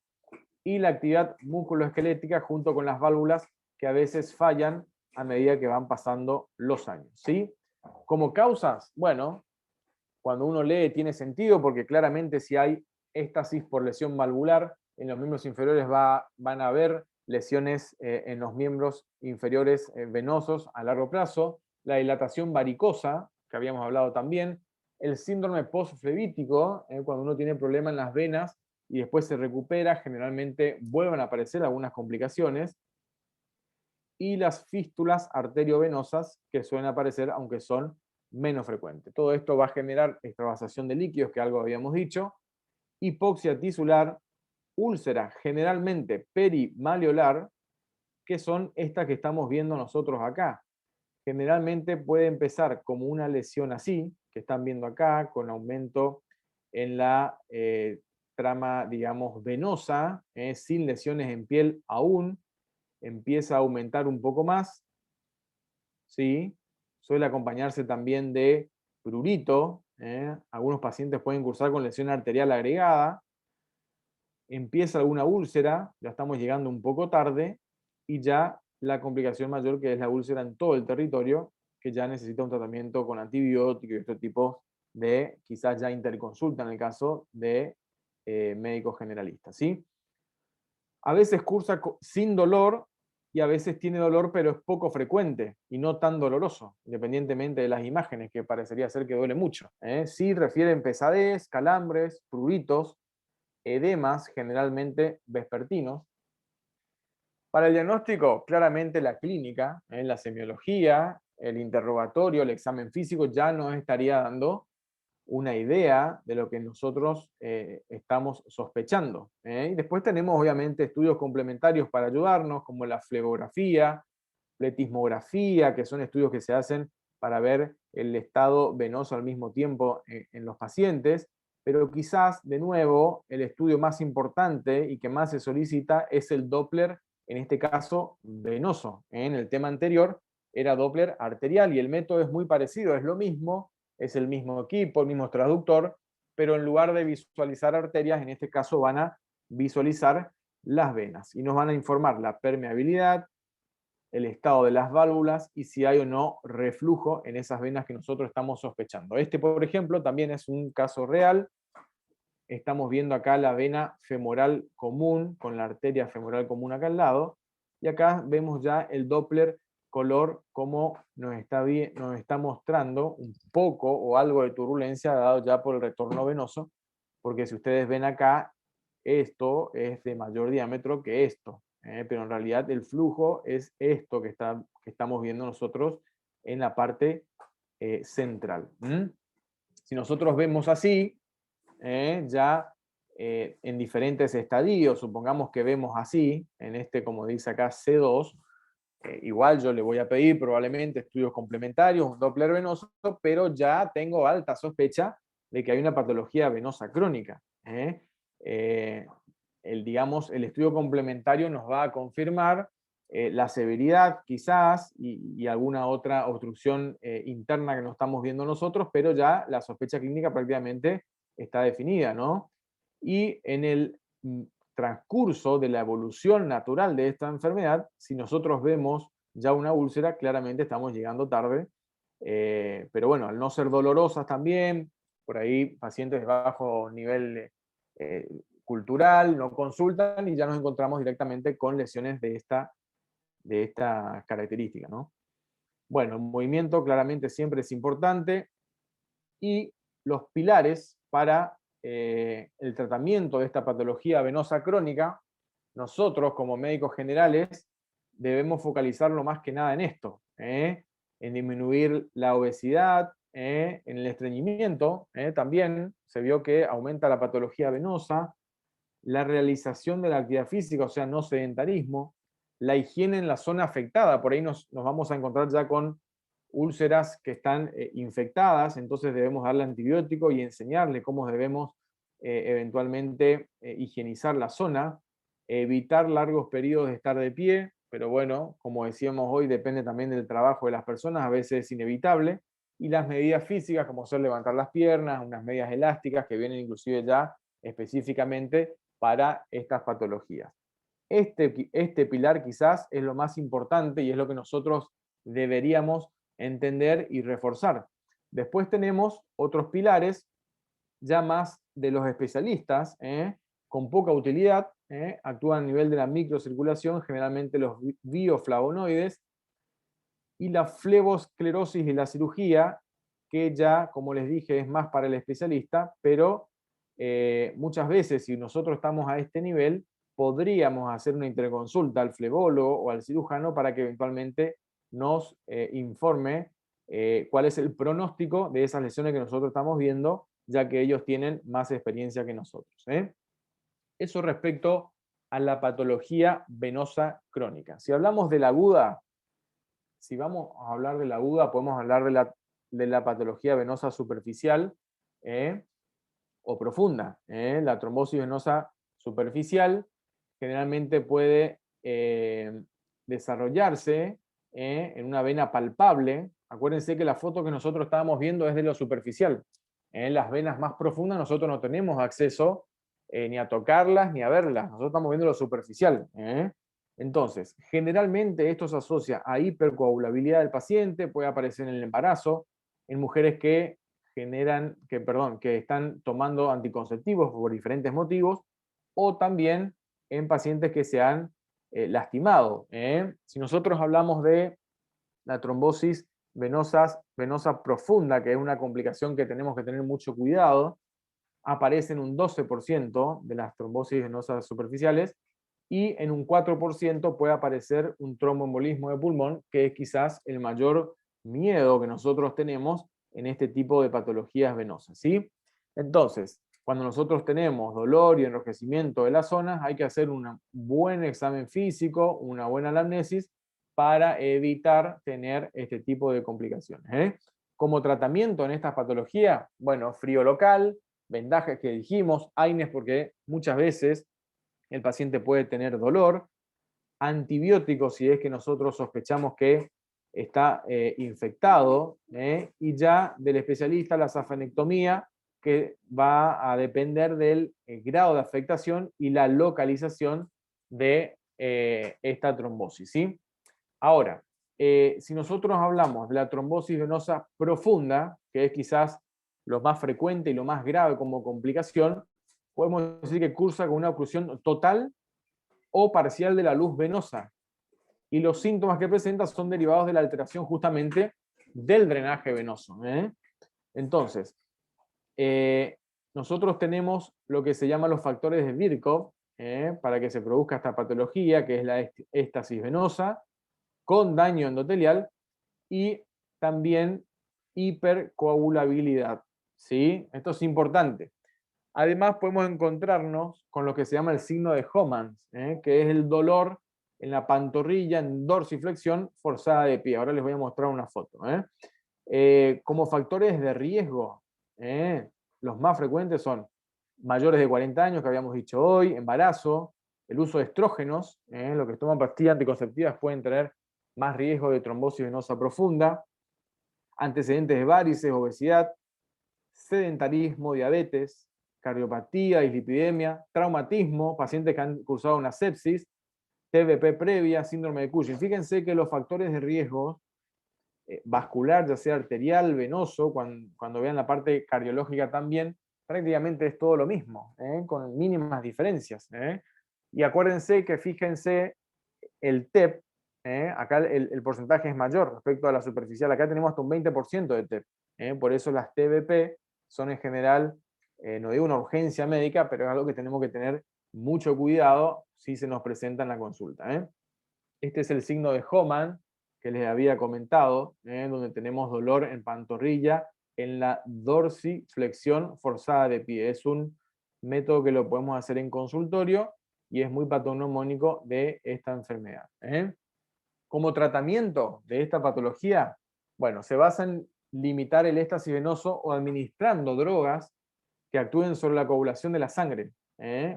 y la actividad musculoesquelética junto con las válvulas, que a veces fallan a medida que van pasando los años. ¿Sí? Como causas, bueno, cuando uno lee tiene sentido, porque claramente si hay éstasis por lesión valvular, en los miembros inferiores van a haber lesiones en los miembros inferiores venosos a largo plazo, la dilatación varicosa, que habíamos hablado también, el síndrome postflebítico, cuando uno tiene problema en las venas y después se recupera, generalmente vuelven a aparecer algunas complicaciones, y las fístulas arteriovenosas, que suelen aparecer, aunque son menos frecuentes. Todo esto va a generar extravasación de líquidos, que algo habíamos dicho, hipoxia tisular, úlcera generalmente perimalleolar, que son estas que estamos viendo nosotros acá. Generalmente puede empezar como una lesión así, que están viendo acá, con aumento en la trama, digamos, venosa, sin lesiones en piel aún, empieza a aumentar un poco más, ¿sí? Suele acompañarse también de prurito, algunos pacientes pueden cursar con lesión arterial agregada, empieza alguna úlcera, ya estamos llegando un poco tarde, y ya la complicación mayor, que es la úlcera en todo el territorio, que ya necesita un tratamiento con antibióticos y este tipo de, quizás ya interconsulta en el caso de médicos generalistas, ¿sí? A veces cursa sin dolor y a veces tiene dolor, pero es poco frecuente y no tan doloroso, independientemente de las imágenes, que parecería ser que duele mucho. Sí refieren pesadez, calambres, pruritos, edemas, generalmente vespertinos. Para el diagnóstico, claramente la clínica, la semiología, el interrogatorio, el examen físico ya nos estaría dando una idea de lo que nosotros estamos sospechando. Y después tenemos obviamente estudios complementarios para ayudarnos, como la flebografía, pletismografía, que son estudios que se hacen para ver el estado venoso al mismo tiempo en los pacientes, pero quizás, de nuevo, el estudio más importante y que más se solicita es el Doppler, en este caso venoso. En el tema anterior era Doppler arterial y el método es muy parecido, es lo mismo, es el mismo equipo, el mismo traductor, pero en lugar de visualizar arterias, en este caso van a visualizar las venas y nos van a informar la permeabilidad, el estado de las válvulas y si hay o no reflujo en esas venas que nosotros estamos sospechando. Este, por ejemplo, también es un caso real. Estamos viendo acá la vena femoral común, con la arteria femoral común acá al lado, y acá vemos ya el Doppler color como nos está mostrando un poco o algo de turbulencia dado ya por el retorno venoso, porque si ustedes ven acá, esto es de mayor diámetro que esto, pero en realidad el flujo es esto que estamos viendo nosotros en la parte central. Si nosotros vemos así, ya en diferentes estadios, supongamos que vemos así, en este, como dice acá, C2, igual yo le voy a pedir probablemente estudios complementarios, un Doppler venoso, pero ya tengo alta sospecha de que hay una patología venosa crónica. Digamos, el estudio complementario nos va a confirmar la severidad quizás y alguna otra obstrucción interna que no estamos viendo nosotros, pero ya la sospecha clínica prácticamente está definida, ¿no? Y en el transcurso de la evolución natural de esta enfermedad, si nosotros vemos ya una úlcera, claramente estamos llegando tarde, pero bueno, al no ser dolorosas también, por ahí pacientes de bajo nivel cultural no consultan y ya nos encontramos directamente con lesiones de esta característica, ¿no? Bueno, el movimiento claramente siempre es importante y los pilares para el tratamiento de esta patología venosa crónica, nosotros como médicos generales debemos focalizarlo más que nada en esto, en disminuir la obesidad, en el estreñimiento, también se vio que aumenta la patología venosa, la realización de la actividad física, o sea, no sedentarismo, la higiene en la zona afectada, por ahí nos vamos a encontrar ya con úlceras que están infectadas, entonces debemos darle antibiótico y enseñarle cómo debemos eventualmente higienizar la zona, evitar largos periodos de estar de pie, pero bueno, como decíamos hoy, depende también del trabajo de las personas, a veces es inevitable, y las medidas físicas, como ser levantar las piernas, unas medias elásticas que vienen inclusive ya específicamente para estas patologías. Este pilar quizás es lo más importante y es lo que nosotros deberíamos entender y reforzar. Después tenemos otros pilares ya más de los especialistas, con poca utilidad, actúan a nivel de la microcirculación, generalmente los bioflavonoides, y la flebosclerosis y la cirugía, que ya, como les dije, es más para el especialista, pero muchas veces si nosotros estamos a este nivel, podríamos hacer una interconsulta al flebólogo o al cirujano para que eventualmente nos informe cuál es el pronóstico de esas lesiones que nosotros estamos viendo, ya que ellos tienen más experiencia que nosotros. Eso respecto a la patología venosa crónica. Si hablamos de la aguda, si vamos a hablar de la aguda, podemos hablar de la patología venosa superficial o profunda. La trombosis venosa superficial generalmente puede desarrollarse en una vena palpable. Acuérdense que la foto que nosotros estábamos viendo es de lo superficial. En las venas más profundas nosotros no tenemos acceso ni a tocarlas ni a verlas. Nosotros estamos viendo lo superficial. Entonces, generalmente esto se asocia a hipercoagulabilidad del paciente, puede aparecer en el embarazo, en mujeres que que están tomando anticonceptivos por diferentes motivos, o también en pacientes que se han lastimado. Si nosotros hablamos de la trombosis venosa profunda, que es una complicación que tenemos que tener mucho cuidado, aparece en un 12% de las trombosis venosas superficiales, y en un 4% puede aparecer un tromboembolismo de pulmón, que es quizás el mayor miedo que nosotros tenemos en este tipo de patologías venosas, ¿sí? Entonces, cuando nosotros tenemos dolor y enrojecimiento de las zonas, hay que hacer un buen examen físico, una buena anamnesis, para evitar tener este tipo de complicaciones, ¿eh? Como tratamiento en estas patologías, bueno, frío local, vendajes que dijimos, AINES porque muchas veces el paciente puede tener dolor, antibióticos si es que nosotros sospechamos que está infectado, y ya del especialista la safanectomía, que va a depender del grado de afectación y la localización de esta trombosis, ¿sí? Ahora, si nosotros hablamos de la trombosis venosa profunda, que es quizás lo más frecuente y lo más grave como complicación, podemos decir que cursa con una oclusión total o parcial de la luz venosa. Y los síntomas que presenta son derivados de la alteración justamente del drenaje venoso, ¿eh? Entonces, nosotros tenemos lo que se llama los factores de Virchow, para que se produzca esta patología, que es la éstasis venosa, con daño endotelial y también hipercoagulabilidad, ¿sí? Esto es importante. Además, podemos encontrarnos con lo que se llama el signo de Homans, que es el dolor en la pantorrilla, en dorsiflexión forzada de pie. Ahora les voy a mostrar una foto. Como factores de riesgo, los más frecuentes son mayores de 40 años, que habíamos dicho hoy, embarazo, el uso de estrógenos, los que toman pastillas anticonceptivas pueden tener más riesgo de trombosis venosa profunda, antecedentes de varices, obesidad, sedentarismo, diabetes, cardiopatía, dislipidemia, traumatismo, pacientes que han cursado una sepsis, TBP previa, síndrome de Cushing. Fíjense que los factores de riesgo vascular, ya sea arterial, venoso, cuando vean la parte cardiológica también, prácticamente es todo lo mismo, con mínimas diferencias. Y acuérdense que fíjense el TEP, acá el porcentaje es mayor respecto a la superficial, acá tenemos hasta un 20% de TEP, por eso las TBP son en general, no digo una urgencia médica, pero es algo que tenemos que tener mucho cuidado si se nos presenta en la consulta. Este es el signo de Homan, que les había comentado, donde tenemos dolor en pantorrilla, en la dorsiflexión forzada de pie. Es un método que lo podemos hacer en consultorio y es muy patognomónico de esta enfermedad. Como tratamiento de esta patología, bueno, se basa en limitar el éxtasis venoso o administrando drogas que actúen sobre la coagulación de la sangre.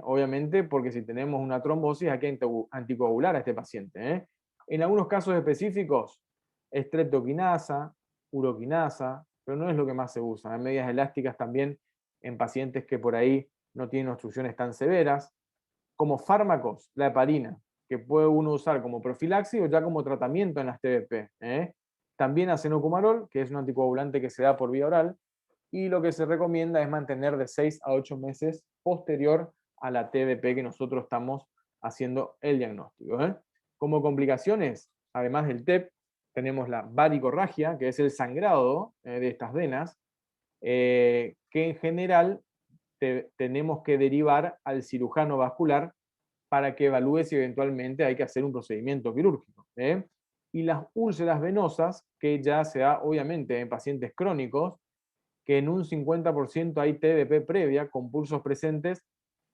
Obviamente, porque si tenemos una trombosis hay que anticoagular a este paciente. En algunos casos específicos, streptoquinasa, uroquinasa, pero no es lo que más se usa. En medias elásticas también en pacientes que por ahí no tienen obstrucciones tan severas. Como fármacos, la heparina, que puede uno usar como profilaxis o ya como tratamiento en las TBP. También acenocumarol, que es un anticoagulante que se da por vía oral, y lo que se recomienda es mantener de 6 a 8 meses posterior a la TBP que nosotros estamos haciendo el diagnóstico. Como complicaciones, además del TEP, tenemos la varicorragia, que es el sangrado de estas venas, que en general tenemos que derivar al cirujano vascular para que evalúe si eventualmente hay que hacer un procedimiento quirúrgico. Y las úlceras venosas, que ya se da obviamente en pacientes crónicos, que en un 50% hay TBP previa con pulsos presentes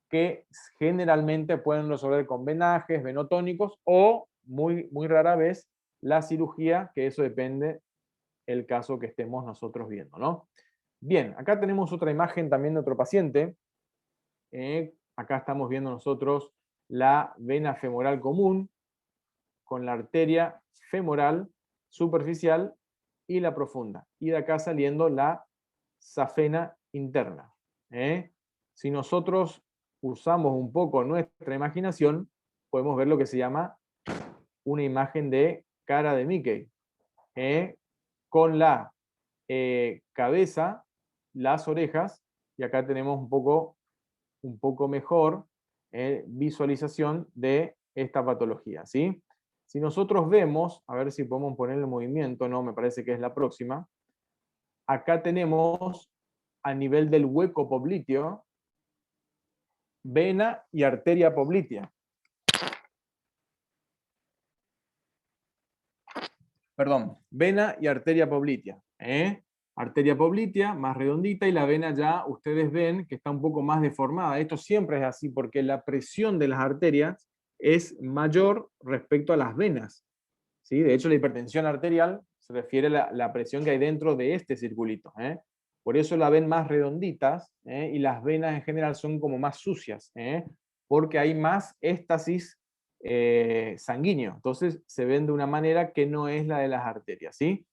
que generalmente pueden resolver con venajes, venotónicos o muy, muy rara vez la cirugía, que eso depende el caso que estemos nosotros viendo, ¿no? Bien, acá tenemos otra imagen también de otro paciente. Acá estamos viendo nosotros la vena femoral común con la arteria femoral superficial y la profunda. Y de acá saliendo la safena interna. Si nosotros usamos un poco nuestra imaginación, podemos ver lo que se llama una imagen de cara de Mickey, con la cabeza, las orejas, y acá tenemos un poco mejor visualización de esta patología, ¿sí? Si nosotros vemos, a ver si podemos poner el movimiento, no, me parece que es la próxima. Acá tenemos a nivel del hueco popliteo, vena y arteria poplitea. Perdón, vena y arteria poplitea. arteria poplitea, más redondita, y la vena ya ustedes ven que está un poco más deformada. Esto siempre es así porque la presión de las arterias es mayor respecto a las venas, ¿sí? De hecho, la hipertensión arterial se refiere a la presión que hay dentro de este circulito, ¿eh? Por eso la ven más redonditas, ¿eh? Y las venas en general son como más sucias, ¿eh? Porque hay más éstasis sanguíneo. Entonces se ven de una manera que no es la de las arterias, ¿sí?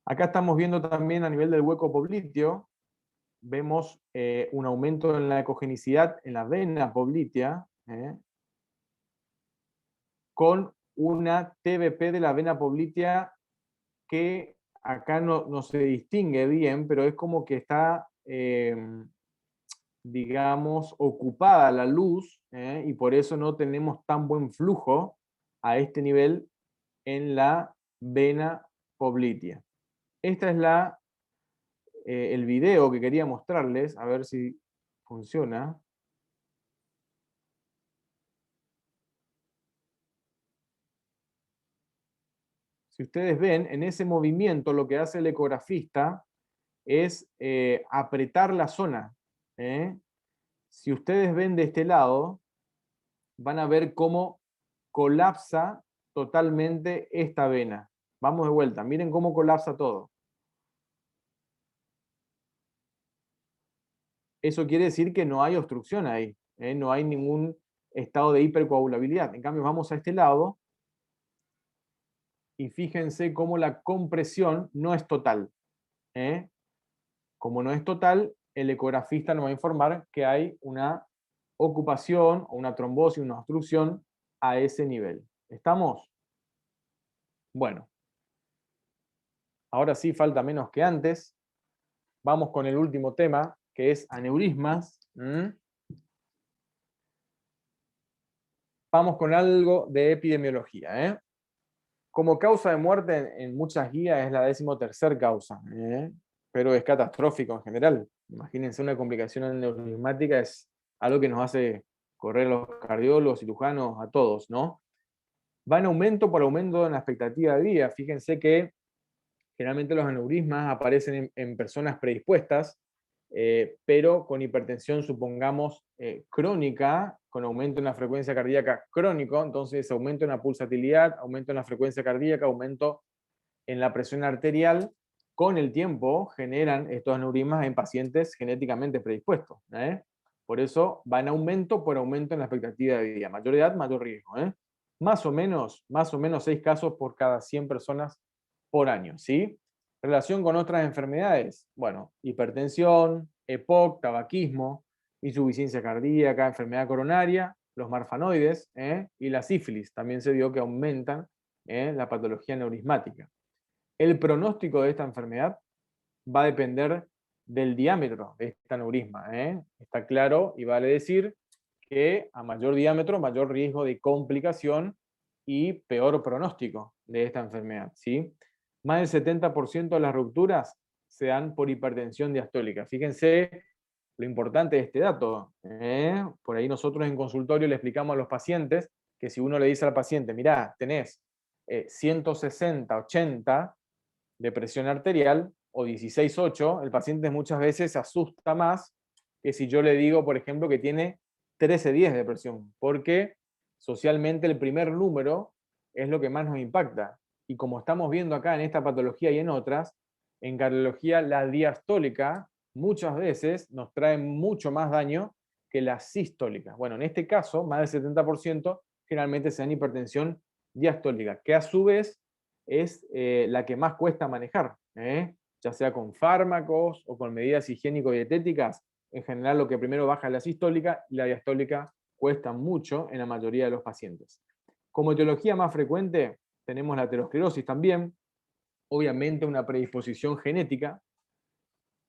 Acá estamos viendo también a nivel del hueco popliteo, vemos un aumento en la ecogenicidad en la vena poplitea, con una TVP de la vena poplitea que acá no se distingue bien, pero es como que está, digamos, ocupada la luz, y por eso no tenemos tan buen flujo a este nivel en la vena poplitea. Esta es el video que quería mostrarles, a ver si funciona. Si ustedes ven, en ese movimiento lo que hace el ecografista es apretar la zona. ¿Eh? Si ustedes ven de este lado, van a ver cómo colapsa totalmente esta vena. Vamos de vuelta, miren cómo colapsa todo. Eso quiere decir que no hay obstrucción ahí, no hay ningún estado de hipercoagulabilidad. En cambio, vamos a este lado y fíjense cómo la compresión no es total. ¿Eh? Como no es total, el ecografista nos va a informar que hay una ocupación o una trombosis, una obstrucción a ese nivel. ¿Estamos? Bueno, ahora sí falta menos que antes. Vamos con el último tema, que es aneurismas. Vamos con algo de epidemiología. Como causa de muerte en muchas guías es la 13ª causa, pero es catastrófico en general. Imagínense, una complicación aneurismática es algo que nos hace correr a los cardiólogos, cirujanos, a todos, ¿no? Va en aumento por aumento en la expectativa de vida. Fíjense que generalmente los aneurismas aparecen en personas predispuestas, pero con hipertensión, supongamos, crónica, con aumento en la frecuencia cardíaca crónico, entonces aumento en la pulsatilidad, aumento en la frecuencia cardíaca, aumento en la presión arterial, con el tiempo generan estos aneurismas en pacientes genéticamente predispuestos. Por eso va en aumento por aumento en la expectativa de vida. Mayor edad, mayor riesgo. Más o menos 6 casos por cada 100 personas por año. ¿Sí? Relación con otras enfermedades. Bueno, hipertensión, EPOC, tabaquismo, insuficiencia cardíaca, enfermedad coronaria, los marfanoides y la sífilis. También se vio que aumentan la patología neurismática. El pronóstico de esta enfermedad va a depender del diámetro de este aneurisma. Está claro y vale decir que a mayor diámetro, mayor riesgo de complicación y peor pronóstico de esta enfermedad. ¿Sí? Más del 70% de las rupturas se dan por hipertensión diastólica. Fíjense lo importante de este dato. Por ahí nosotros en consultorio le explicamos a los pacientes que si uno le dice al paciente, mirá, tenés 160, 80 de presión arterial o 16,8, el paciente muchas veces se asusta más que si yo le digo, por ejemplo, que tiene 13,10 de presión, porque socialmente el primer número es lo que más nos impacta. Y como estamos viendo acá en esta patología y en otras, en cardiología la diastólica muchas veces nos trae mucho más daño que la sistólica. Bueno, en este caso, más del 70% generalmente se dan hipertensión diastólica, que a su vez es la que más cuesta manejar, ya sea con fármacos o con medidas higiénico-dietéticas. En general lo que primero baja es la sistólica y la diastólica cuesta mucho en la mayoría de los pacientes. Como etiología más frecuente tenemos la aterosclerosis también, obviamente una predisposición genética.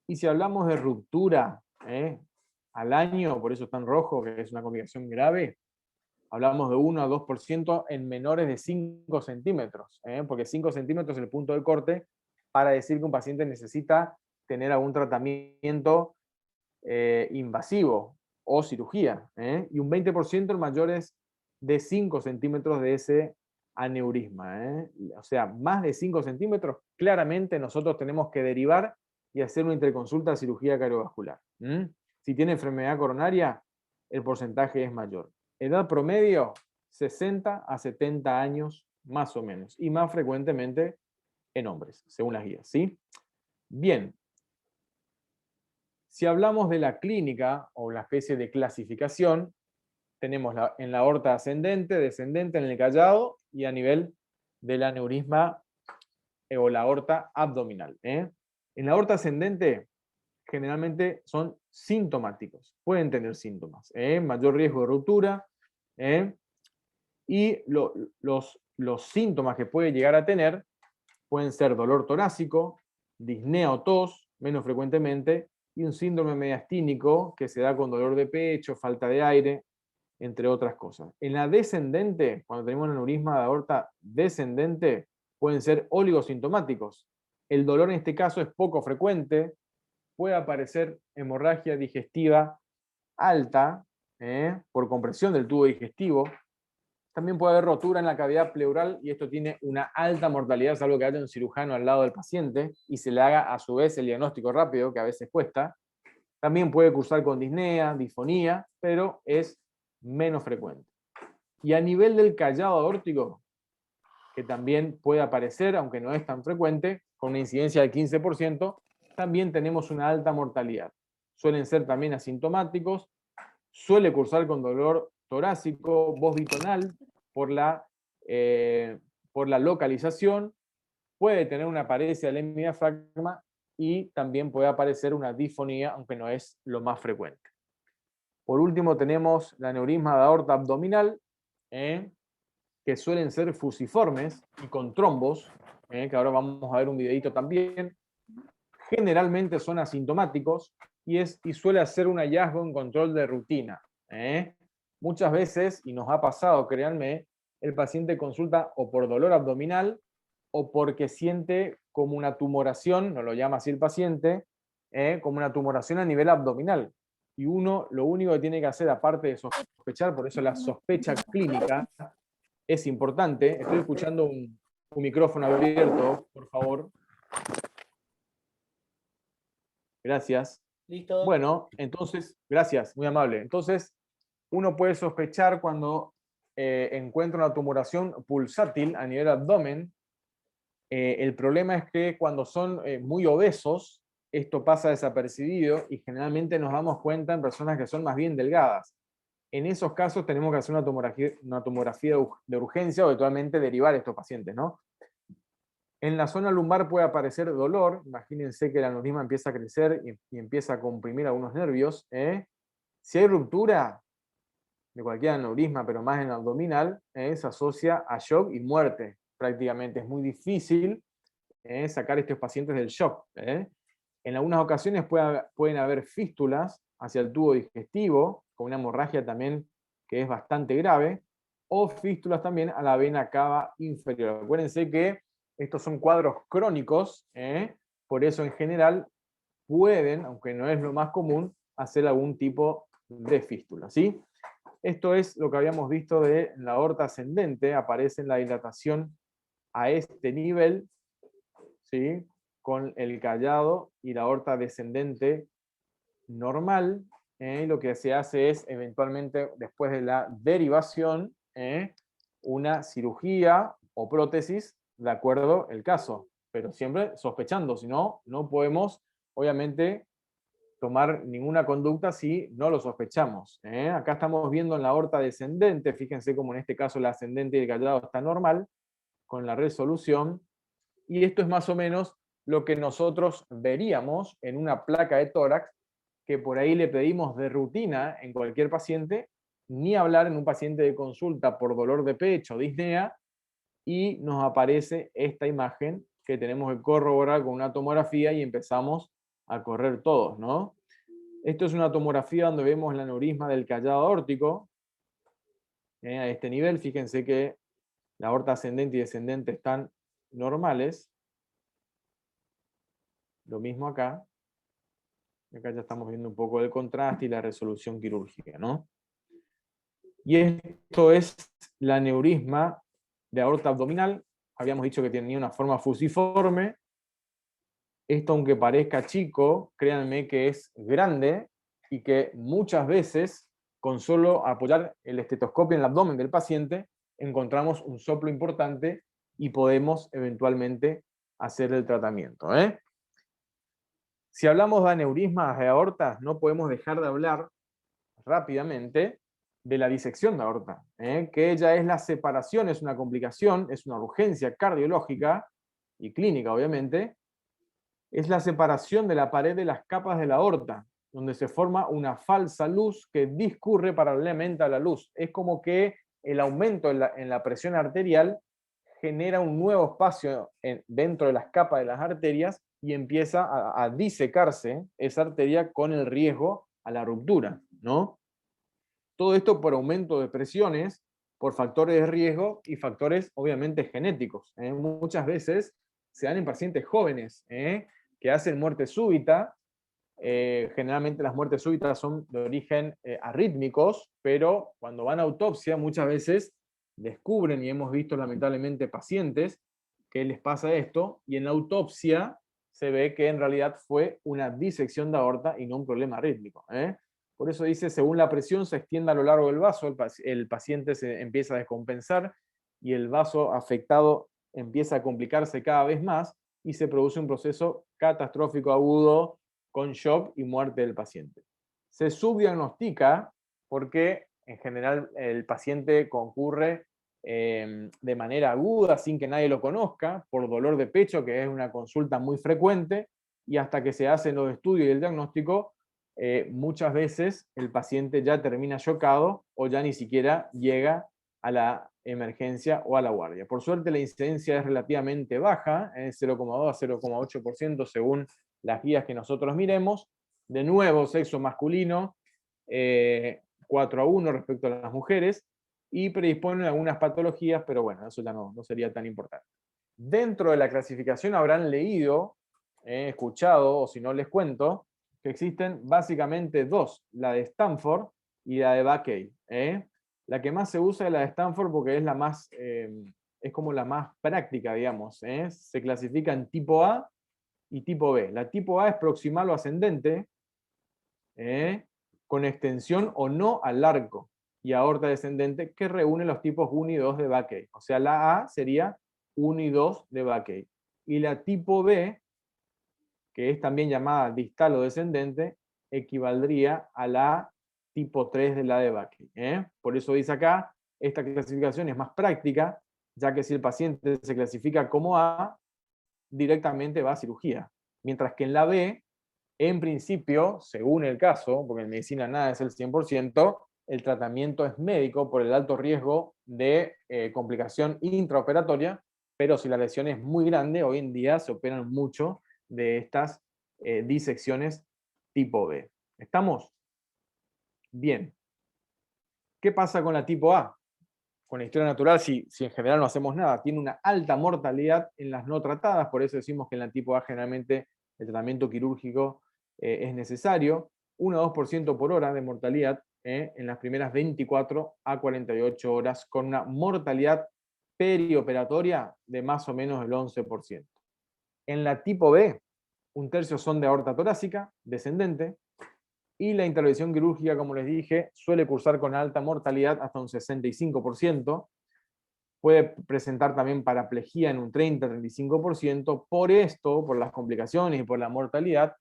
Y si hablamos de ruptura al año, por eso está en rojo, que es una complicación grave, hablamos de 1 a 2% en menores de 5 centímetros, porque 5 centímetros es el punto de corte para decir que un paciente necesita tener algún tratamiento invasivo o cirugía, y un 20% en mayores de 5 centímetros de ese aneurisma. O sea, más de 5 centímetros, claramente nosotros tenemos que derivar y hacer una interconsulta de cirugía cardiovascular. Si tiene enfermedad coronaria, el porcentaje es mayor. Edad promedio, 60 a 70 años más o menos, y más frecuentemente en hombres, según las guías. ¿Sí? Bien. Si hablamos de la clínica o la especie de clasificación, tenemos en la aorta ascendente, descendente en el callado y a nivel del aneurisma o la aorta abdominal. En la aorta ascendente generalmente son sintomáticos, pueden tener síntomas, mayor riesgo de ruptura, y los síntomas que puede llegar a tener pueden ser dolor torácico, disnea o tos, menos frecuentemente, y un síndrome mediastínico que se da con dolor de pecho, falta de aire, entre otras cosas. En la descendente, cuando tenemos un aneurisma de aorta descendente, pueden ser oligosintomáticos. El dolor en este caso es poco frecuente, puede aparecer hemorragia digestiva alta, por compresión del tubo digestivo. También puede haber rotura en la cavidad pleural y esto tiene una alta mortalidad, salvo que haya un cirujano al lado del paciente y se le haga a su vez el diagnóstico rápido, que a veces cuesta. También puede cursar con disnea, disfonía, pero es menos frecuente. Y a nivel del callado aórtico, que también puede aparecer, aunque no es tan frecuente, con una incidencia del 15%, también tenemos una alta mortalidad. Suelen ser también asintomáticos, suele cursar con dolor torácico, voz bitonal por la localización, puede tener una paresia del diafragma y también puede aparecer una disfonía, aunque no es lo más frecuente. Por último tenemos la aneurisma de aorta abdominal, que suelen ser fusiformes y con trombos, que ahora vamos a ver un videito también. Generalmente son asintomáticos y suele hacer un hallazgo en control de rutina. Muchas veces, y nos ha pasado, créanme, el paciente consulta o por dolor abdominal o porque siente como una tumoración, no lo llama así el paciente, como una tumoración a nivel abdominal. Y uno lo único que tiene que hacer, aparte de sospechar, por eso la sospecha clínica es importante. Estoy escuchando un micrófono abierto, por favor. Gracias. Listo, Doc. Bueno, entonces, gracias, muy amable. Entonces, uno puede sospechar cuando encuentra una tumoración pulsátil a nivel abdomen. El problema es que cuando son muy obesos, esto pasa desapercibido y generalmente nos damos cuenta en personas que son más bien delgadas. En esos casos tenemos que hacer una tomografía de urgencia o eventualmente derivar a estos pacientes, ¿no? En la zona lumbar puede aparecer dolor. Imagínense que el aneurisma empieza a crecer y empieza a comprimir algunos nervios. Si hay ruptura de cualquier aneurisma, pero más en el abdominal, se asocia a shock y muerte. Prácticamente es muy difícil sacar a estos pacientes del shock. En algunas ocasiones pueden haber fístulas hacia el tubo digestivo, con una hemorragia también que es bastante grave, o fístulas también a la vena cava inferior. Acuérdense que estos son cuadros crónicos, por eso en general pueden, aunque no es lo más común, hacer algún tipo de fístula. ¿Sí? Esto es lo que habíamos visto de la aorta ascendente, aparece en la dilatación a este nivel, ¿sí? Con el callado y la aorta descendente normal. Lo que se hace es, eventualmente, después de la derivación, una cirugía o prótesis, de acuerdo al caso, pero siempre sospechando, si no, no podemos, obviamente, tomar ninguna conducta si no lo sospechamos. Acá estamos viendo en la aorta descendente, fíjense como en este caso la ascendente y el callado está normal, con la resolución, y esto es más o menos lo que nosotros veríamos en una placa de tórax, que por ahí le pedimos de rutina en cualquier paciente, ni hablar en un paciente de consulta por dolor de pecho, disnea, y nos aparece esta imagen que tenemos que corroborar con una tomografía y empezamos a correr todos, ¿no? Esto es una tomografía donde vemos el aneurisma del callado aórtico. A este nivel, fíjense que la aorta ascendente y descendente están normales. Lo mismo acá. Acá ya estamos viendo un poco el contraste y la resolución quirúrgica, ¿no? Y esto es el aneurisma de aorta abdominal. Habíamos dicho que tenía una forma fusiforme. Esto, aunque parezca chico, créanme que es grande y que muchas veces, con solo apoyar el estetoscopio en el abdomen del paciente, encontramos un soplo importante y podemos eventualmente hacer el tratamiento, ¿eh? Si hablamos de aneurismas de aortas, no podemos dejar de hablar rápidamente de la disección de aorta, que ella es la separación, es una complicación, es una urgencia cardiológica y clínica, obviamente, es la separación de la pared de las capas de la aorta, donde se forma una falsa luz que discurre paralelamente a la luz. Es como que el aumento en la presión arterial genera un nuevo espacio dentro de las capas de las arterias y empieza a disecarse esa arteria con el riesgo a la ruptura, ¿no? Todo esto por aumento de presiones, por factores de riesgo y factores obviamente genéticos. Muchas veces se dan en pacientes jóvenes que hacen muerte súbita. Generalmente las muertes súbitas son de origen arrítmicos, pero cuando van a autopsia muchas veces descubren, y hemos visto lamentablemente pacientes que les pasa esto, y en la autopsia se ve que en realidad fue una disección de aorta y no un problema arrítmico. Por eso dice, según la presión se extiende a lo largo del vaso, el paciente se empieza a descompensar y el vaso afectado empieza a complicarse cada vez más y se produce un proceso catastrófico agudo con shock y muerte del paciente. Se subdiagnostica porque en general el paciente concurre de manera aguda sin que nadie lo conozca, por dolor de pecho, que es una consulta muy frecuente, y hasta que se hacen los estudios y el diagnóstico, muchas veces el paciente ya termina chocado o ya ni siquiera llega a la emergencia o a la guardia. Por suerte la incidencia es relativamente baja, 0,2 a 0,8% según las guías que nosotros miremos. De nuevo, sexo masculino, 4-1 respecto a las mujeres, y predisponen algunas patologías, pero bueno, eso ya no sería tan importante. Dentro de la clasificación habrán leído, escuchado, o si no les cuento, que existen básicamente dos, la de Stanford y la de Bakay. La que más se usa es la de Stanford porque es la más, es como la más práctica, digamos. Se clasifica en tipo A y tipo B. La tipo A es proximal o ascendente, con extensión o no al arco, y aorta descendente, que reúne los tipos 1 y 2 de Bakay. O sea, la A sería 1 y 2 de Bakay. Y la tipo B, que es también llamada distal o descendente, equivaldría a la tipo 3 de la de Bakay. Por eso dice acá, esta clasificación es más práctica, ya que si el paciente se clasifica como A, directamente va a cirugía. Mientras que en la B, en principio, según el caso, porque en medicina nada es el 100%, el tratamiento es médico por el alto riesgo de complicación intraoperatoria, pero si la lesión es muy grande, hoy en día se operan mucho de estas disecciones tipo B. ¿Estamos? Bien. ¿Qué pasa con la tipo A? Con la historia natural, si en general no hacemos nada, tiene una alta mortalidad en las no tratadas, por eso decimos que en la tipo A generalmente el tratamiento quirúrgico es necesario, 1 a 2% por hora de mortalidad en las primeras 24 a 48 horas, con una mortalidad perioperatoria de más o menos el 11%. En la tipo B, 1/3 son de aorta torácica, descendente, y la intervención quirúrgica, como les dije, suele cursar con alta mortalidad hasta un 65%, puede presentar también paraplegia en un 30-35%. Por esto, por las complicaciones y por la mortalidad,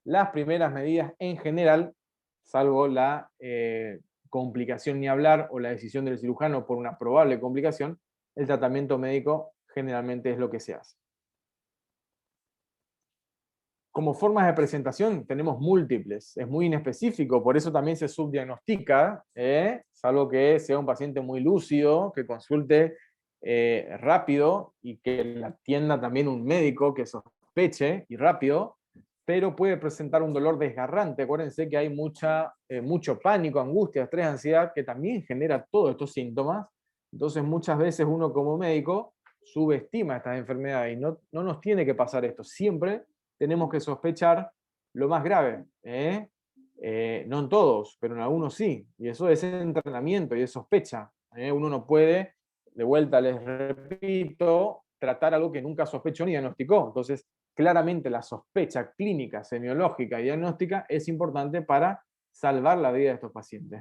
las primeras medidas en general, salvo la complicación ni hablar o la decisión del cirujano por una probable complicación, el tratamiento médico generalmente es lo que se hace. Como formas de presentación tenemos múltiples, es muy inespecífico, por eso también se subdiagnostica, salvo que sea un paciente muy lúcido, que consulte rápido y que la atienda también un médico que sospeche y rápido, pero puede presentar un dolor desgarrante. Acuérdense que hay mucho pánico, angustia, estrés, ansiedad, que también genera todos estos síntomas. Entonces muchas veces uno como médico subestima estas enfermedades y no nos tiene que pasar esto. Siempre tenemos que sospechar lo más grave. No en todos, pero en algunos sí. Y eso es entrenamiento y es sospecha. Uno no puede de vuelta les repito, tratar algo que nunca sospechó ni diagnosticó. Entonces, claramente la sospecha clínica, semiológica y diagnóstica es importante para salvar la vida de estos pacientes.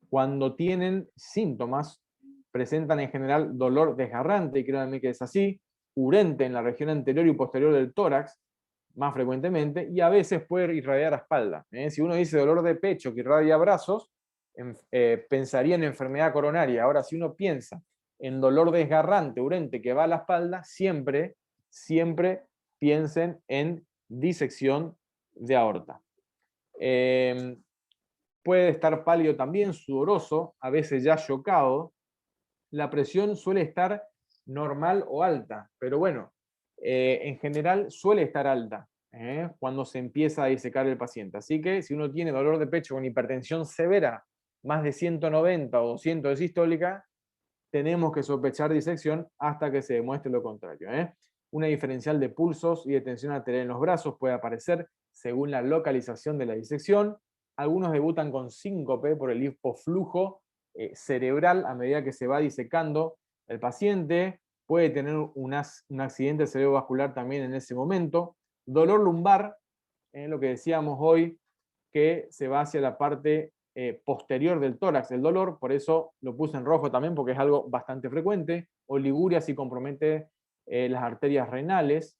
Cuando tienen síntomas, presentan en general dolor desgarrante, y créanme que es así, urente en la región anterior y posterior del tórax, más frecuentemente, y a veces puede irradiar a espalda. Si uno dice dolor de pecho que irradia brazos, pensaría en enfermedad coronaria. Ahora, si uno piensa en dolor desgarrante, urente que va a la espalda, siempre piensen en disección de aorta. Puede estar pálido también, sudoroso, a veces ya chocado. La presión suele estar normal o alta, pero bueno, en general suele estar alta cuando se empieza a disecar el paciente. Así que si uno tiene dolor de pecho con hipertensión severa, más de 190 o 200 de sistólica, tenemos que sospechar disección hasta que se demuestre lo contrario. Una diferencial de pulsos y de tensión arterial en los brazos puede aparecer según la localización de la disección. Algunos debutan con síncope por el hipoflujo cerebral a medida que se va disecando el paciente. Puede tener un accidente cerebrovascular también en ese momento. Dolor lumbar, lo que decíamos hoy, que se va hacia la parte posterior del tórax, el dolor, por eso lo puse en rojo también, porque es algo bastante frecuente. Oliguria si compromete las arterias renales.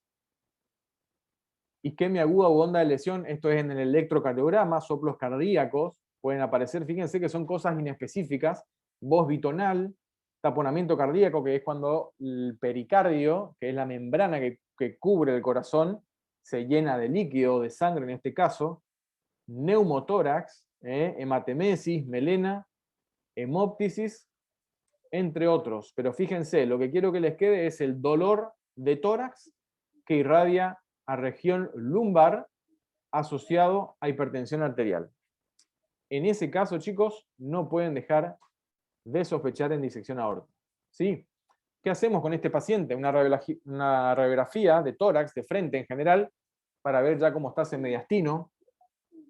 Isquemia aguda u onda de lesión, esto es en el electrocardiograma, soplos cardíacos, pueden aparecer, fíjense que son cosas inespecíficas, voz bitonal, taponamiento cardíaco, que es cuando el pericardio, que es la membrana que cubre el corazón, se llena de líquido, de sangre en este caso, neumotórax, hematemesis, melena, hemóptisis, entre otros. Pero fíjense, lo que quiero que les quede es el dolor de tórax que irradia a región lumbar asociado a hipertensión arterial. En ese caso, chicos, no pueden dejar de sospechar en disección aórtica. ¿Sí? ¿Qué hacemos con este paciente? Una radiografía de tórax, de frente en general, para ver ya cómo está ese mediastino.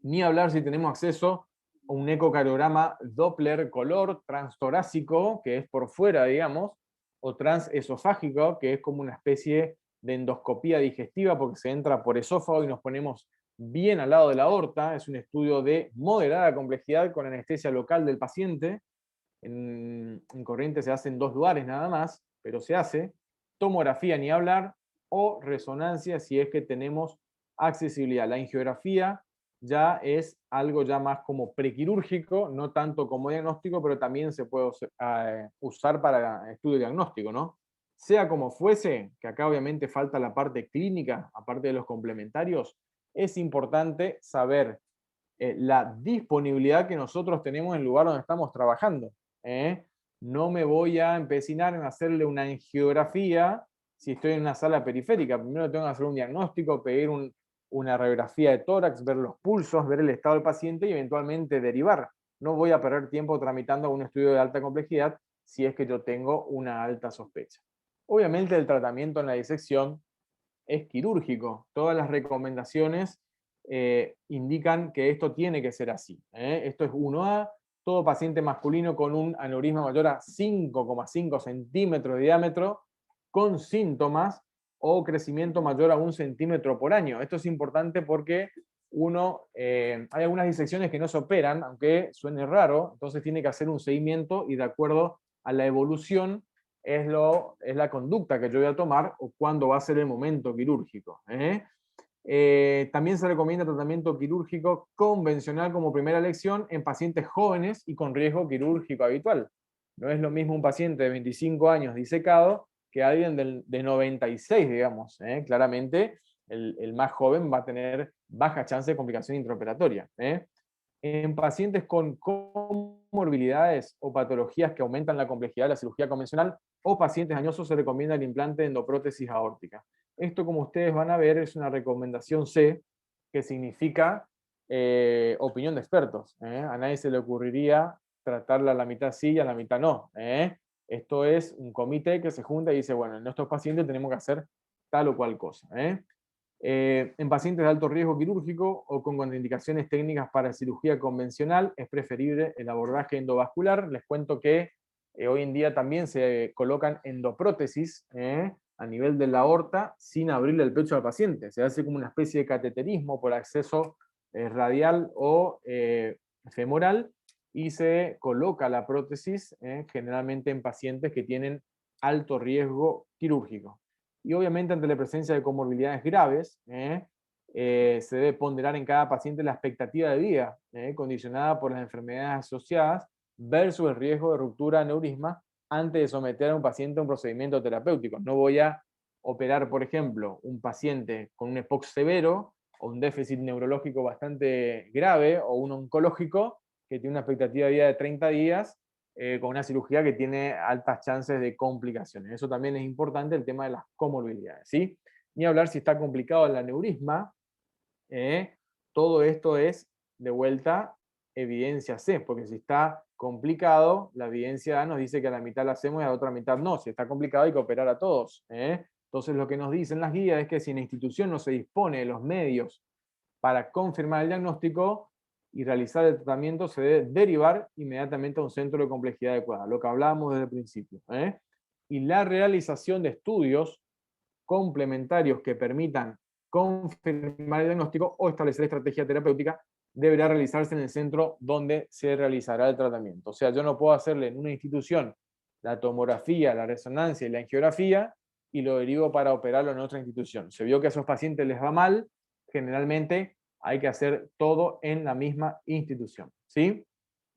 Ni hablar si tenemos acceso a un ecocardiograma Doppler color transtorácico, que es por fuera, digamos, o transesofágico, que es como una especie de endoscopía digestiva, porque se entra por esófago y nos ponemos bien al lado de la aorta. Es un estudio de moderada complejidad con anestesia local del paciente. En Corrientes se hace en 2 lugares nada más, pero se hace. Tomografía ni hablar, o resonancia si es que tenemos accesibilidad. La angiografía ya es algo ya más como prequirúrgico, no tanto como diagnóstico, pero también se puede usar para estudio diagnóstico, ¿no? Sea como fuese, que acá obviamente falta la parte clínica, aparte de los complementarios, es importante saber la disponibilidad que nosotros tenemos en el lugar donde estamos trabajando. No me voy a empecinar en hacerle una angiografía si estoy en una sala periférica. Primero tengo que hacer un diagnóstico, pedir una radiografía de tórax, ver los pulsos, ver el estado del paciente y eventualmente derivar. No voy a perder tiempo tramitando un estudio de alta complejidad si es que yo tengo una alta sospecha. Obviamente el tratamiento en la disección es quirúrgico. Todas las recomendaciones indican que esto tiene que ser así. Esto es 1A, todo paciente masculino con un aneurisma mayor a 5,5 centímetros de diámetro, con síntomas o crecimiento mayor a 1 centímetro por año. Esto es importante porque hay algunas disecciones que no se operan, aunque suene raro, entonces tiene que hacer un seguimiento y de acuerdo a la evolución es la conducta que yo voy a tomar o cuándo va a ser el momento quirúrgico. También se recomienda tratamiento quirúrgico convencional como primera elección en pacientes jóvenes y con riesgo quirúrgico habitual. No es lo mismo un paciente de 25 años disecado que alguien de 96, digamos. Claramente, el más joven va a tener baja chance de complicación intraoperatoria. En pacientes con comorbilidades o patologías que aumentan la complejidad de la cirugía convencional o pacientes añosos se recomienda el implante de endoprótesis aórtica. Esto, como ustedes van a ver, es una recomendación C, que significa opinión de expertos. A nadie se le ocurriría tratarla a la mitad sí y a la mitad no. Esto es un comité que se junta y dice, bueno, en nuestros pacientes tenemos que hacer tal o cual cosa. En pacientes de alto riesgo quirúrgico o con contraindicaciones técnicas para cirugía convencional, es preferible el abordaje endovascular. Les cuento que hoy en día también se colocan endoprótesis a nivel de la aorta sin abrirle el pecho al paciente. Se hace como una especie de cateterismo por acceso radial o femoral, y se coloca la prótesis generalmente en pacientes que tienen alto riesgo quirúrgico. Y obviamente ante la presencia de comorbilidades graves, se debe ponderar en cada paciente la expectativa de vida, condicionada por las enfermedades asociadas, versus el riesgo de ruptura de aneurisma antes de someter a un paciente a un procedimiento terapéutico. No voy a operar, por ejemplo, un paciente con un EPOC severo o un déficit neurológico bastante grave o un oncológico que tiene una expectativa de vida de 30 días con una cirugía que tiene altas chances de complicaciones. Eso también es importante, el tema de las comorbilidades, ¿sí? Ni hablar si está complicado el aneurisma, todo esto es, de vuelta, evidencia C, porque si está complicado, la evidencia A nos dice que a la mitad la hacemos y a la otra mitad no. Si está complicado hay que operar a todos. Entonces lo que nos dicen las guías es que si la institución no se dispone de los medios para confirmar el diagnóstico y realizar el tratamiento, se debe derivar inmediatamente a un centro de complejidad adecuada, lo que hablábamos desde el principio. Y la realización de estudios complementarios que permitan confirmar el diagnóstico o establecer estrategia terapéutica deberá realizarse en el centro donde se realizará el tratamiento. O sea, yo no puedo hacerle en una institución la tomografía, la resonancia y la angiografía y lo derivo para operarlo en otra institución. Se vio que a esos pacientes les va mal, generalmente hay que hacer todo en la misma institución, ¿sí?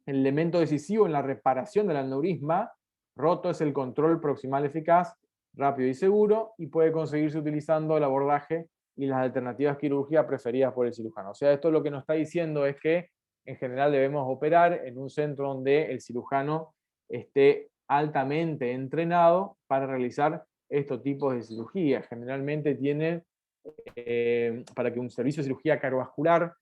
El elemento decisivo en la reparación del aneurisma roto es el control proximal eficaz, rápido y seguro, y puede conseguirse utilizando el abordaje y las alternativas quirúrgicas preferidas por el cirujano. O sea, esto lo que nos está diciendo es que en general debemos operar en un centro donde el cirujano esté altamente entrenado para realizar estos tipos de cirugía. Generalmente tienen, para que un servicio de cirugía cardiovascular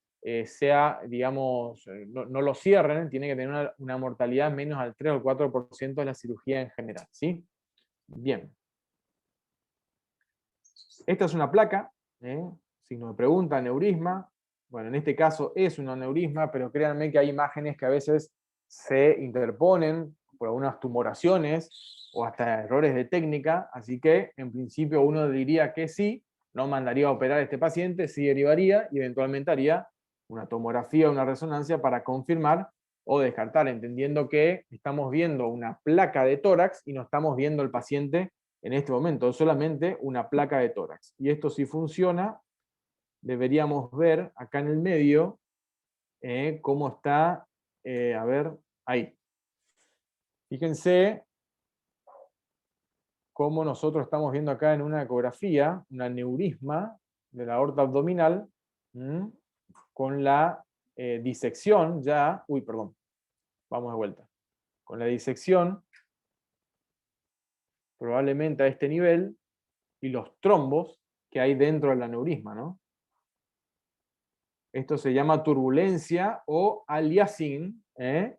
sea, digamos, no lo cierren, tiene que tener una mortalidad menos al 3 o el 4% de la cirugía en general, ¿sí? Bien. Esta es una placa, si nos pregunta aneurisma, bueno, en este caso es un aneurisma, pero créanme que hay imágenes que a veces se interponen por algunas tumoraciones o hasta errores de técnica, así que en principio uno diría que sí, no mandaría a operar a este paciente, sí derivaría y eventualmente haría una tomografía o una resonancia para confirmar o descartar, entendiendo que estamos viendo una placa de tórax y no estamos viendo el paciente en este momento, solamente una placa de tórax. Y esto si funciona, deberíamos ver acá en el medio cómo está, a ver, ahí. Fíjense cómo nosotros estamos viendo acá en una ecografía, un aneurisma de la aorta abdominal, con la disección ya, vamos de vuelta, con la disección probablemente a este nivel y los trombos que hay dentro del aneurisma, ¿no? Esto se llama turbulencia o aliasing, que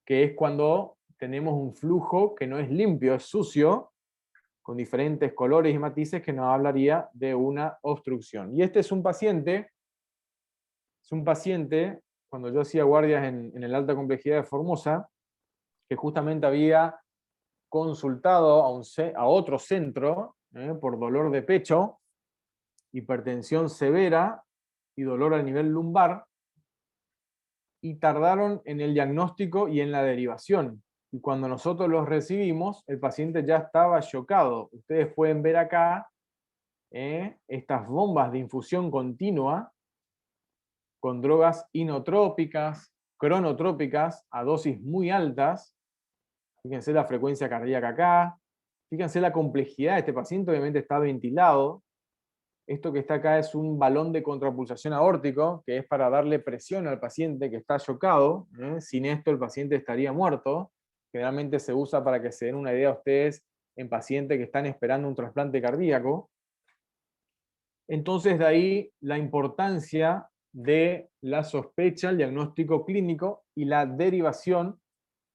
es cuando tenemos un flujo que no es limpio, es sucio, con diferentes colores y matices, que nos hablaría de una obstrucción. Y este es un paciente, cuando yo hacía guardias en el alta complejidad de Formosa, que justamente había consultado a otro centro por dolor de pecho, hipertensión severa y dolor a nivel lumbar, y tardaron en el diagnóstico y en la derivación. Y cuando nosotros los recibimos, el paciente ya estaba chocado. Ustedes pueden ver acá estas bombas de infusión continua con drogas inotrópicas, cronotrópicas, a dosis muy altas. Fíjense la frecuencia cardíaca acá. Fíjense la complejidad de este paciente, obviamente está ventilado. Esto que está acá es un balón de contrapulsación aórtico, que es para darle presión al paciente que está chocado. Sin esto el paciente estaría muerto. Generalmente se usa para que se den una idea a ustedes en pacientes que están esperando un trasplante cardíaco. Entonces de ahí la importancia de la sospecha, el diagnóstico clínico y la derivación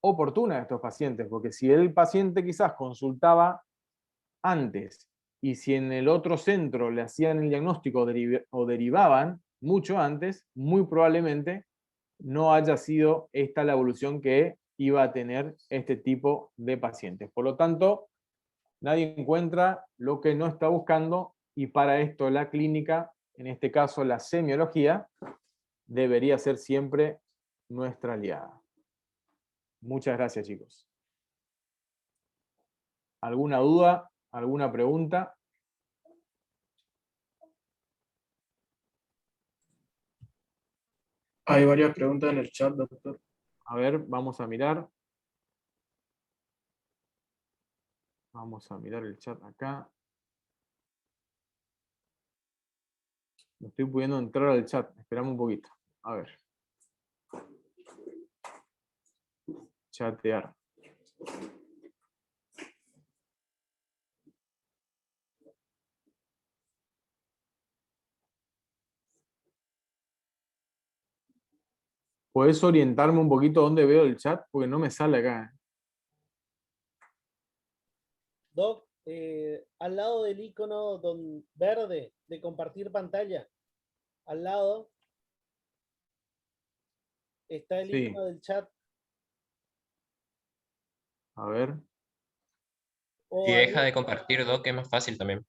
oportuna de estos pacientes, porque si el paciente quizás consultaba antes y si en el otro centro le hacían el diagnóstico o derivaban mucho antes, muy probablemente no haya sido esta la evolución que iba a tener este tipo de pacientes. Por lo tanto, nadie encuentra lo que no está buscando, y para esto la clínica, en este caso la semiología, debería ser siempre nuestra aliada. Muchas gracias, chicos. ¿Alguna duda? ¿Alguna pregunta? Hay varias preguntas en el chat, doctor. A ver, vamos a mirar. Vamos a mirar el chat acá. No estoy pudiendo entrar al chat. Esperamos un poquito. A ver. Chatear. ¿Puedes orientarme un poquito dónde veo el chat? Porque no me sale acá. Doc, al lado del icono verde de compartir pantalla, al lado está el Sí. icono del chat. A ver. O, Si deja de compartir, Doc, es más fácil también.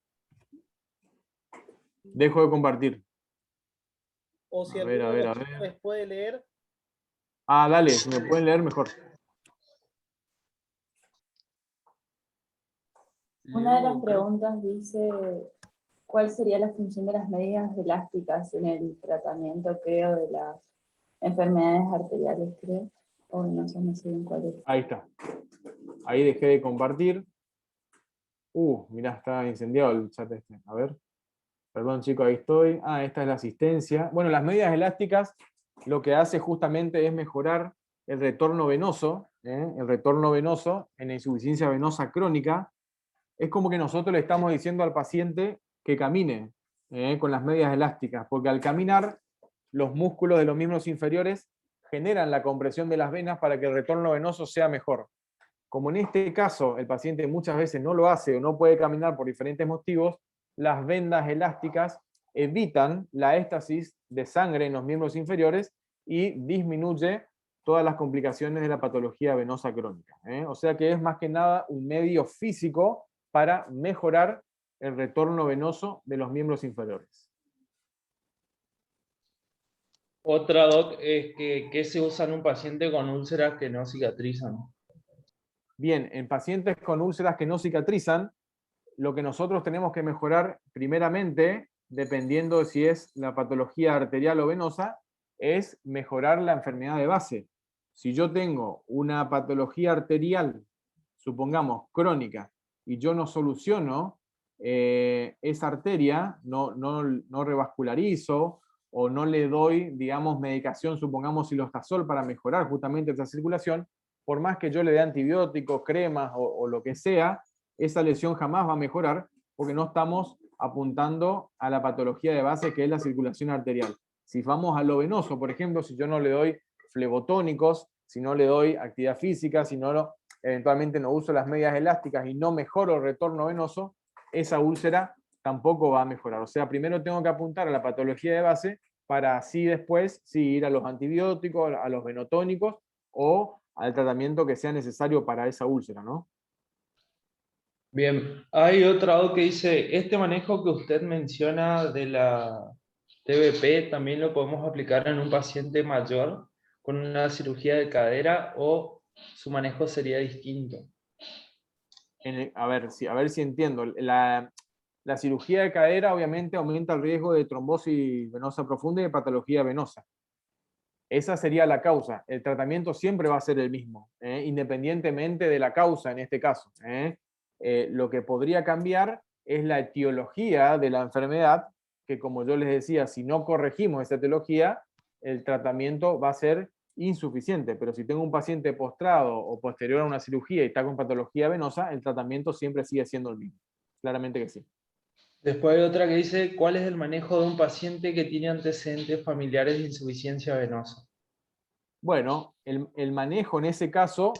Dejo de compartir. o si A ver, alguno a de ver, los a chicos ver. les puede leer. Ah, dale, si me pueden leer mejor. Una de las preguntas dice, ¿cuál sería la función de las medidas elásticas en el tratamiento, creo, de las enfermedades arteriales, creo? O no sé, no sé bien cuál es. Ahí está. Ahí dejé de compartir. Mirá, está incendiado el chat este. A ver. Perdón, chicos, ahí estoy. Ah, esta es la asistencia. Bueno, las medidas elásticas lo que hace justamente es mejorar el retorno venoso. El retorno venoso en la insuficiencia venosa crónica. Es como que nosotros le estamos diciendo al paciente que camine con las medias elásticas, porque al caminar, los músculos de los miembros inferiores generan la compresión de las venas para que el retorno venoso sea mejor. Como en este caso el paciente muchas veces no lo hace o no puede caminar por diferentes motivos, las vendas elásticas evitan la éstasis de sangre en los miembros inferiores y disminuye todas las complicaciones de la patología venosa crónica. O sea que es más que nada un medio físico para mejorar el retorno venoso de los miembros inferiores. Otra, doc, es que se usa en un paciente con úlceras que no cicatrizan. Bien, en pacientes con úlceras que no cicatrizan, lo que nosotros tenemos que mejorar primeramente, dependiendo de si es la patología arterial o venosa, es mejorar la enfermedad de base. Si yo tengo una patología arterial, supongamos crónica, y yo no soluciono esa arteria, no revascularizo, o no le doy, digamos, medicación, supongamos silostazol, para mejorar justamente esa circulación, por más que yo le dé antibióticos, cremas o lo que sea, esa lesión jamás va a mejorar porque no estamos apuntando a la patología de base, que es la circulación arterial. Si vamos a lo venoso, por ejemplo, si yo no le doy flebotónicos, si no le doy actividad física, si no eventualmente no uso las medias elásticas y no mejoro el retorno venoso, esa úlcera tampoco va a mejorar. O sea, primero tengo que apuntar a la patología de base para así después sí ir a los antibióticos, a los venotónicos o al tratamiento que sea necesario para esa úlcera, ¿no? Bien, hay otra, doc, que dice, este manejo que usted menciona de la TBP también lo podemos aplicar en un paciente mayor con una cirugía de cadera, o su manejo sería distinto. A ver si entiendo. La cirugía de cadera obviamente aumenta el riesgo de trombosis venosa profunda y de patología venosa. Esa sería la causa. El tratamiento siempre va a ser el mismo, independientemente de la causa en este caso. Lo que podría cambiar es la etiología de la enfermedad, que como yo les decía, si no corregimos esa etiología, el tratamiento va a ser insuficiente. Pero si tengo un paciente postrado o posterior a una cirugía y está con patología venosa, el tratamiento siempre sigue siendo el mismo. Claramente que sí. Después hay otra que dice, ¿cuál es el manejo de un paciente que tiene antecedentes familiares de insuficiencia venosa? Bueno, el manejo en ese caso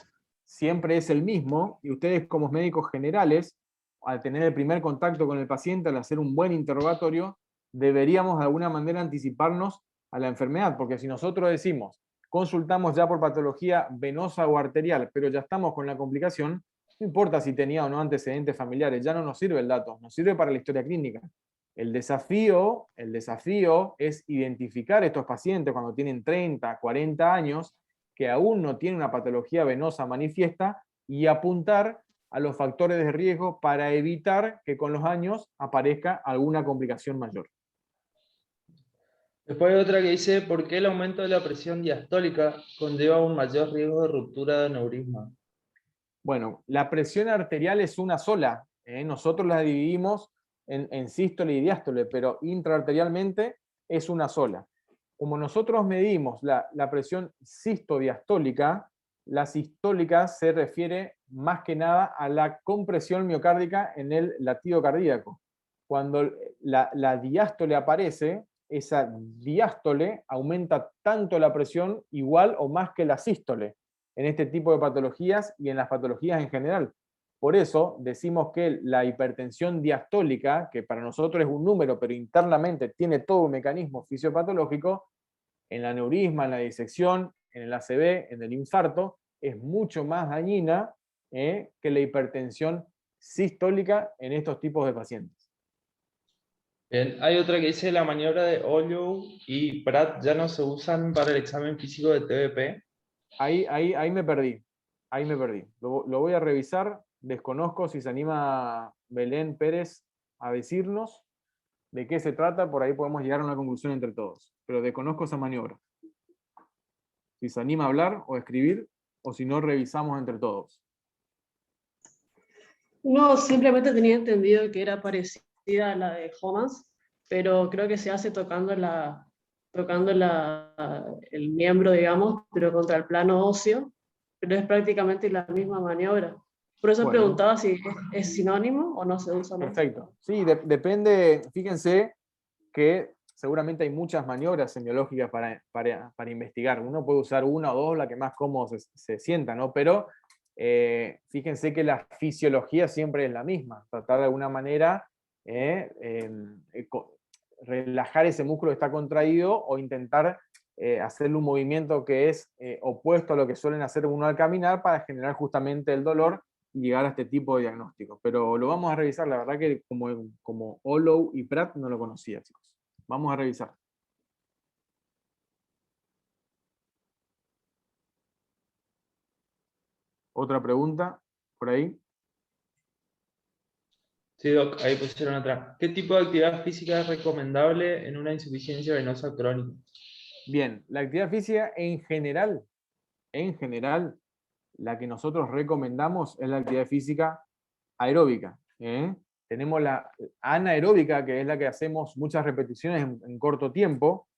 siempre es el mismo, y ustedes como médicos generales, al tener el primer contacto con el paciente, al hacer un buen interrogatorio, deberíamos de alguna manera anticiparnos a la enfermedad, porque si nosotros decimos, consultamos ya por patología venosa o arterial, pero ya estamos con la complicación, no importa si tenía o no antecedentes familiares, ya no nos sirve el dato, nos sirve para la historia clínica. El desafío es identificar estos pacientes cuando tienen 30, 40 años, que aún no tienen una patología venosa manifiesta, y apuntar a los factores de riesgo para evitar que con los años aparezca alguna complicación mayor. Después hay otra que dice, ¿por qué el aumento de la presión diastólica conlleva un mayor riesgo de ruptura de aneurisma? Bueno, la presión arterial es una sola. Nosotros la dividimos en sístole y diástole, pero intraarterialmente es una sola. Como nosotros medimos la presión sistodiastólica, la sistólica se refiere más que nada a la compresión miocárdica en el latido cardíaco. Cuando la diástole aparece, esa diástole aumenta tanto la presión igual o más que la sístole en este tipo de patologías y en las patologías en general. Por eso decimos que la hipertensión diastólica, que para nosotros es un número, pero internamente tiene todo un mecanismo fisiopatológico, en el aneurisma, en la disección, en el ACV, en el infarto, es mucho más dañina que la hipertensión sistólica en estos tipos de pacientes. Bien, hay otra que dice, la maniobra de Hollow y Pratt ya no se usan para el examen físico de TBP. Ahí me perdí. Ahí me perdí. Lo voy a revisar. Desconozco si se anima Belén Pérez a decirnos de qué se trata. Por ahí podemos llegar a una conclusión entre todos. Pero desconozco esa maniobra. Si se anima a hablar o a escribir, o si no, revisamos entre todos. No, simplemente tenía entendido que era parecida a la de Homas, pero creo que se hace tocando el miembro, digamos, pero contra el plano óseo, pero es prácticamente la misma maniobra. Por eso Bueno. preguntaba si es sinónimo o no se usa más. Perfecto. Sí, depende. Fíjense que seguramente hay muchas maniobras semiológicas para investigar. Uno puede usar una o dos, la que más cómodo se sienta, ¿no? Pero fíjense que la fisiología siempre es la misma. Tratar de alguna manera relajar ese músculo que está contraído o intentar hacerle un movimiento que es opuesto a lo que suelen hacer uno al caminar para generar justamente el dolor y llegar a este tipo de diagnóstico. Pero lo vamos a revisar, la verdad que como Hollow y Pratt no lo conocía, chicos. Vamos a revisar. Otra pregunta por ahí. Sí, Doc, ahí pusieron otra. ¿Qué tipo de actividad física es recomendable en una insuficiencia venosa crónica? Bien, la actividad física en general, la que nosotros recomendamos es la actividad física aeróbica. Tenemos la anaeróbica, que es la que hacemos muchas repeticiones en corto tiempo,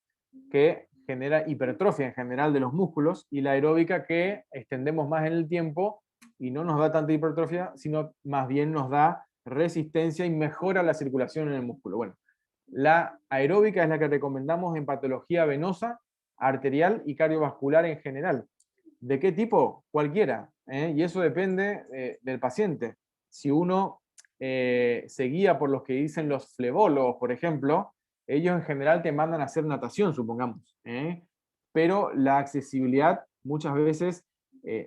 que genera hipertrofia en general de los músculos, y la aeróbica que extendemos más en el tiempo y no nos da tanta hipertrofia, sino más bien nos da resistencia y mejora la circulación en el músculo. Bueno, la aeróbica es la que recomendamos en patología venosa, arterial y cardiovascular en general. ¿De qué tipo? Cualquiera. Y eso depende del paciente. Si uno se guía por los que dicen los flebólogos, por ejemplo, ellos en general te mandan a hacer natación, supongamos. Pero la accesibilidad muchas veces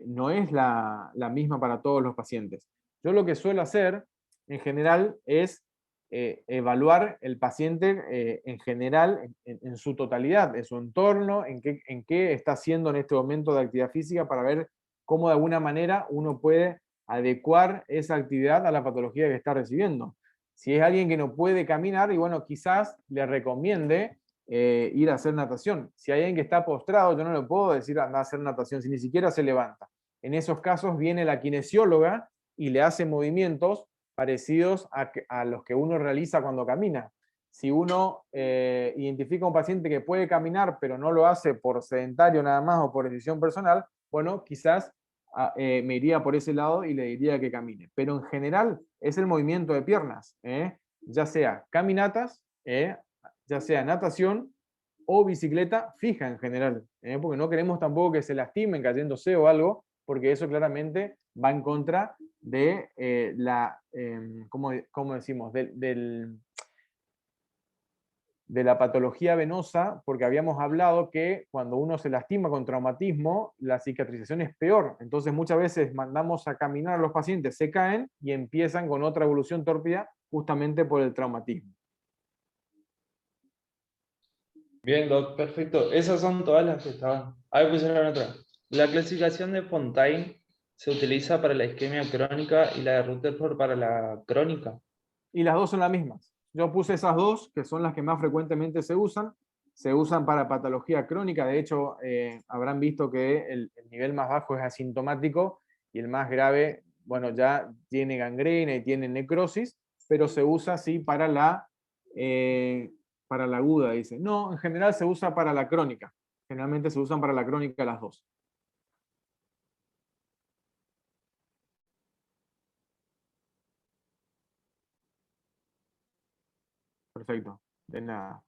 no es la misma para todos los pacientes. Yo lo que suelo hacer en general es evaluar el paciente en general, en su totalidad, en su entorno, en qué está haciendo en este momento de actividad física, para ver cómo de alguna manera uno puede adecuar esa actividad a la patología que está recibiendo. Si es alguien que no puede caminar, y bueno, quizás le recomiende ir a hacer natación. Si hay alguien que está postrado, yo no le puedo decir anda a hacer natación, si ni siquiera se levanta. En esos casos viene la kinesióloga y le hace movimientos parecidos a los que uno realiza cuando camina. Si uno identifica a un paciente que puede caminar, pero no lo hace por sedentario nada más o por decisión personal, bueno, quizás me iría por ese lado y le diría que camine. Pero en general es el movimiento de piernas, ya sea caminatas, ya sea natación o bicicleta fija en general, porque no queremos tampoco que se lastimen cayéndose o algo, porque eso claramente va en contra de ¿cómo decimos? de la patología venosa, porque habíamos hablado que cuando uno se lastima con traumatismo, la cicatrización es peor. Entonces muchas veces mandamos a caminar a los pacientes, se caen y empiezan con otra evolución tórpida justamente por el traumatismo. Bien, Doc, perfecto. Esas son todas las que estaban. Ahí pusieron otra. La clasificación de Fontaine se utiliza para la isquemia crónica y la de Rutherford para la crónica. Y las dos son las mismas. Yo puse esas dos, que son las que más frecuentemente se usan para patología crónica. De hecho, habrán visto que el nivel más bajo es asintomático y el más grave, bueno, ya tiene gangrena y tiene necrosis, pero se usa sí para la aguda, dice. No, en general se usa para la crónica. Generalmente se usan para la crónica las dos. Perfecto, de nada.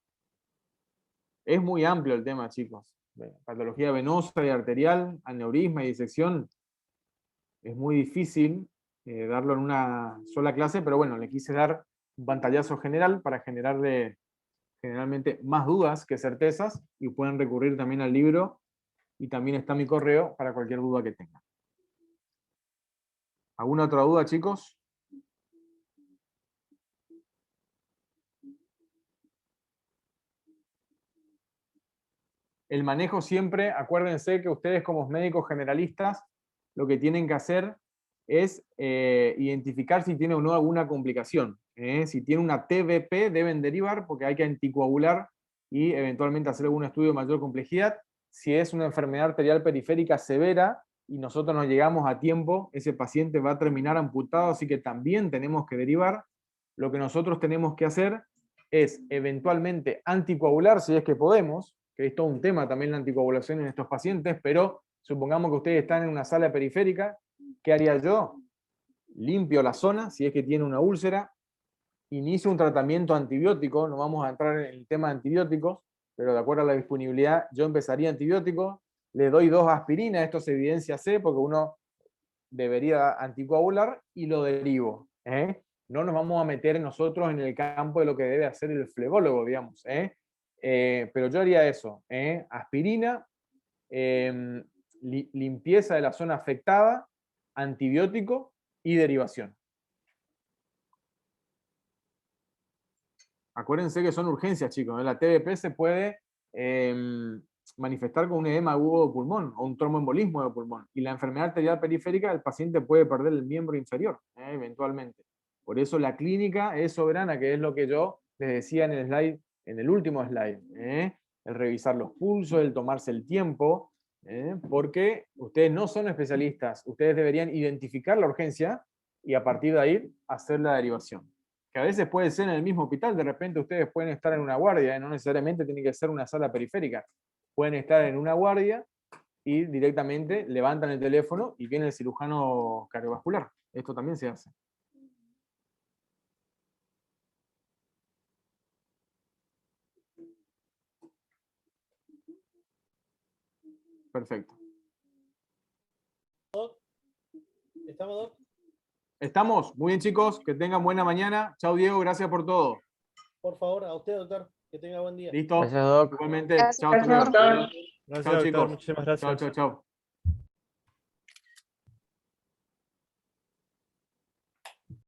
Es muy amplio el tema, chicos. Patología venosa y arterial, aneurisma y disección. Es muy difícil darlo en una sola clase, pero bueno, le quise dar un pantallazo general para generarle generalmente más dudas que certezas, y pueden recurrir también al libro, y también está mi correo para cualquier duda que tengan. ¿Alguna otra duda, chicos? El manejo siempre, acuérdense que ustedes como médicos generalistas lo que tienen que hacer es identificar si tiene o no alguna complicación. Si tiene una TBP deben derivar porque hay que anticoagular y eventualmente hacer algún estudio de mayor complejidad. Si es una enfermedad arterial periférica severa y nosotros no llegamos a tiempo, ese paciente va a terminar amputado, así que también tenemos que derivar. Lo que nosotros tenemos que hacer es eventualmente anticoagular si es que podemos, que es todo un tema también la anticoagulación en estos pacientes, pero supongamos que ustedes están en una sala periférica, ¿qué haría yo? Limpio la zona, si es que tiene una úlcera, inicio un tratamiento antibiótico, no vamos a entrar en el tema de antibióticos, pero de acuerdo a la disponibilidad, yo empezaría antibiótico, le doy 2 aspirinas, esto se evidencia C, porque uno debería anticoagular, y lo derivo. No nos vamos a meter nosotros en el campo de lo que debe hacer el flebólogo, digamos. Pero yo haría eso, aspirina, limpieza de la zona afectada, antibiótico y derivación. Acuérdense que son urgencias, chicos. La TBP se puede manifestar con un edema agudo de pulmón o un tromboembolismo de pulmón. Y la enfermedad arterial periférica, el paciente puede perder el miembro inferior, eventualmente. Por eso la clínica es soberana, que es lo que yo les decía en el slide, en el último slide. El revisar los pulsos, el tomarse el tiempo, porque ustedes no son especialistas. Ustedes deberían identificar la urgencia y a partir de ahí hacer la derivación. Que a veces puede ser en el mismo hospital, de repente ustedes pueden estar en una guardia, no necesariamente tiene que ser una sala periférica. Pueden estar en una guardia y directamente levantan el teléfono y viene el cirujano cardiovascular. Esto también se hace. Perfecto. ¿Estamos, Doc? Estamos. Muy bien, chicos. Que tengan buena mañana. Chao, Diego. Gracias por todo. Por favor, a usted, doctor. Que tenga buen día. Listo. Gracias, Doc. Igualmente. Gracias, Chao, hasta luego. doctor. Gracias, Chao, doctor. chicos. Muchísimas gracias. Chao, chao, chao.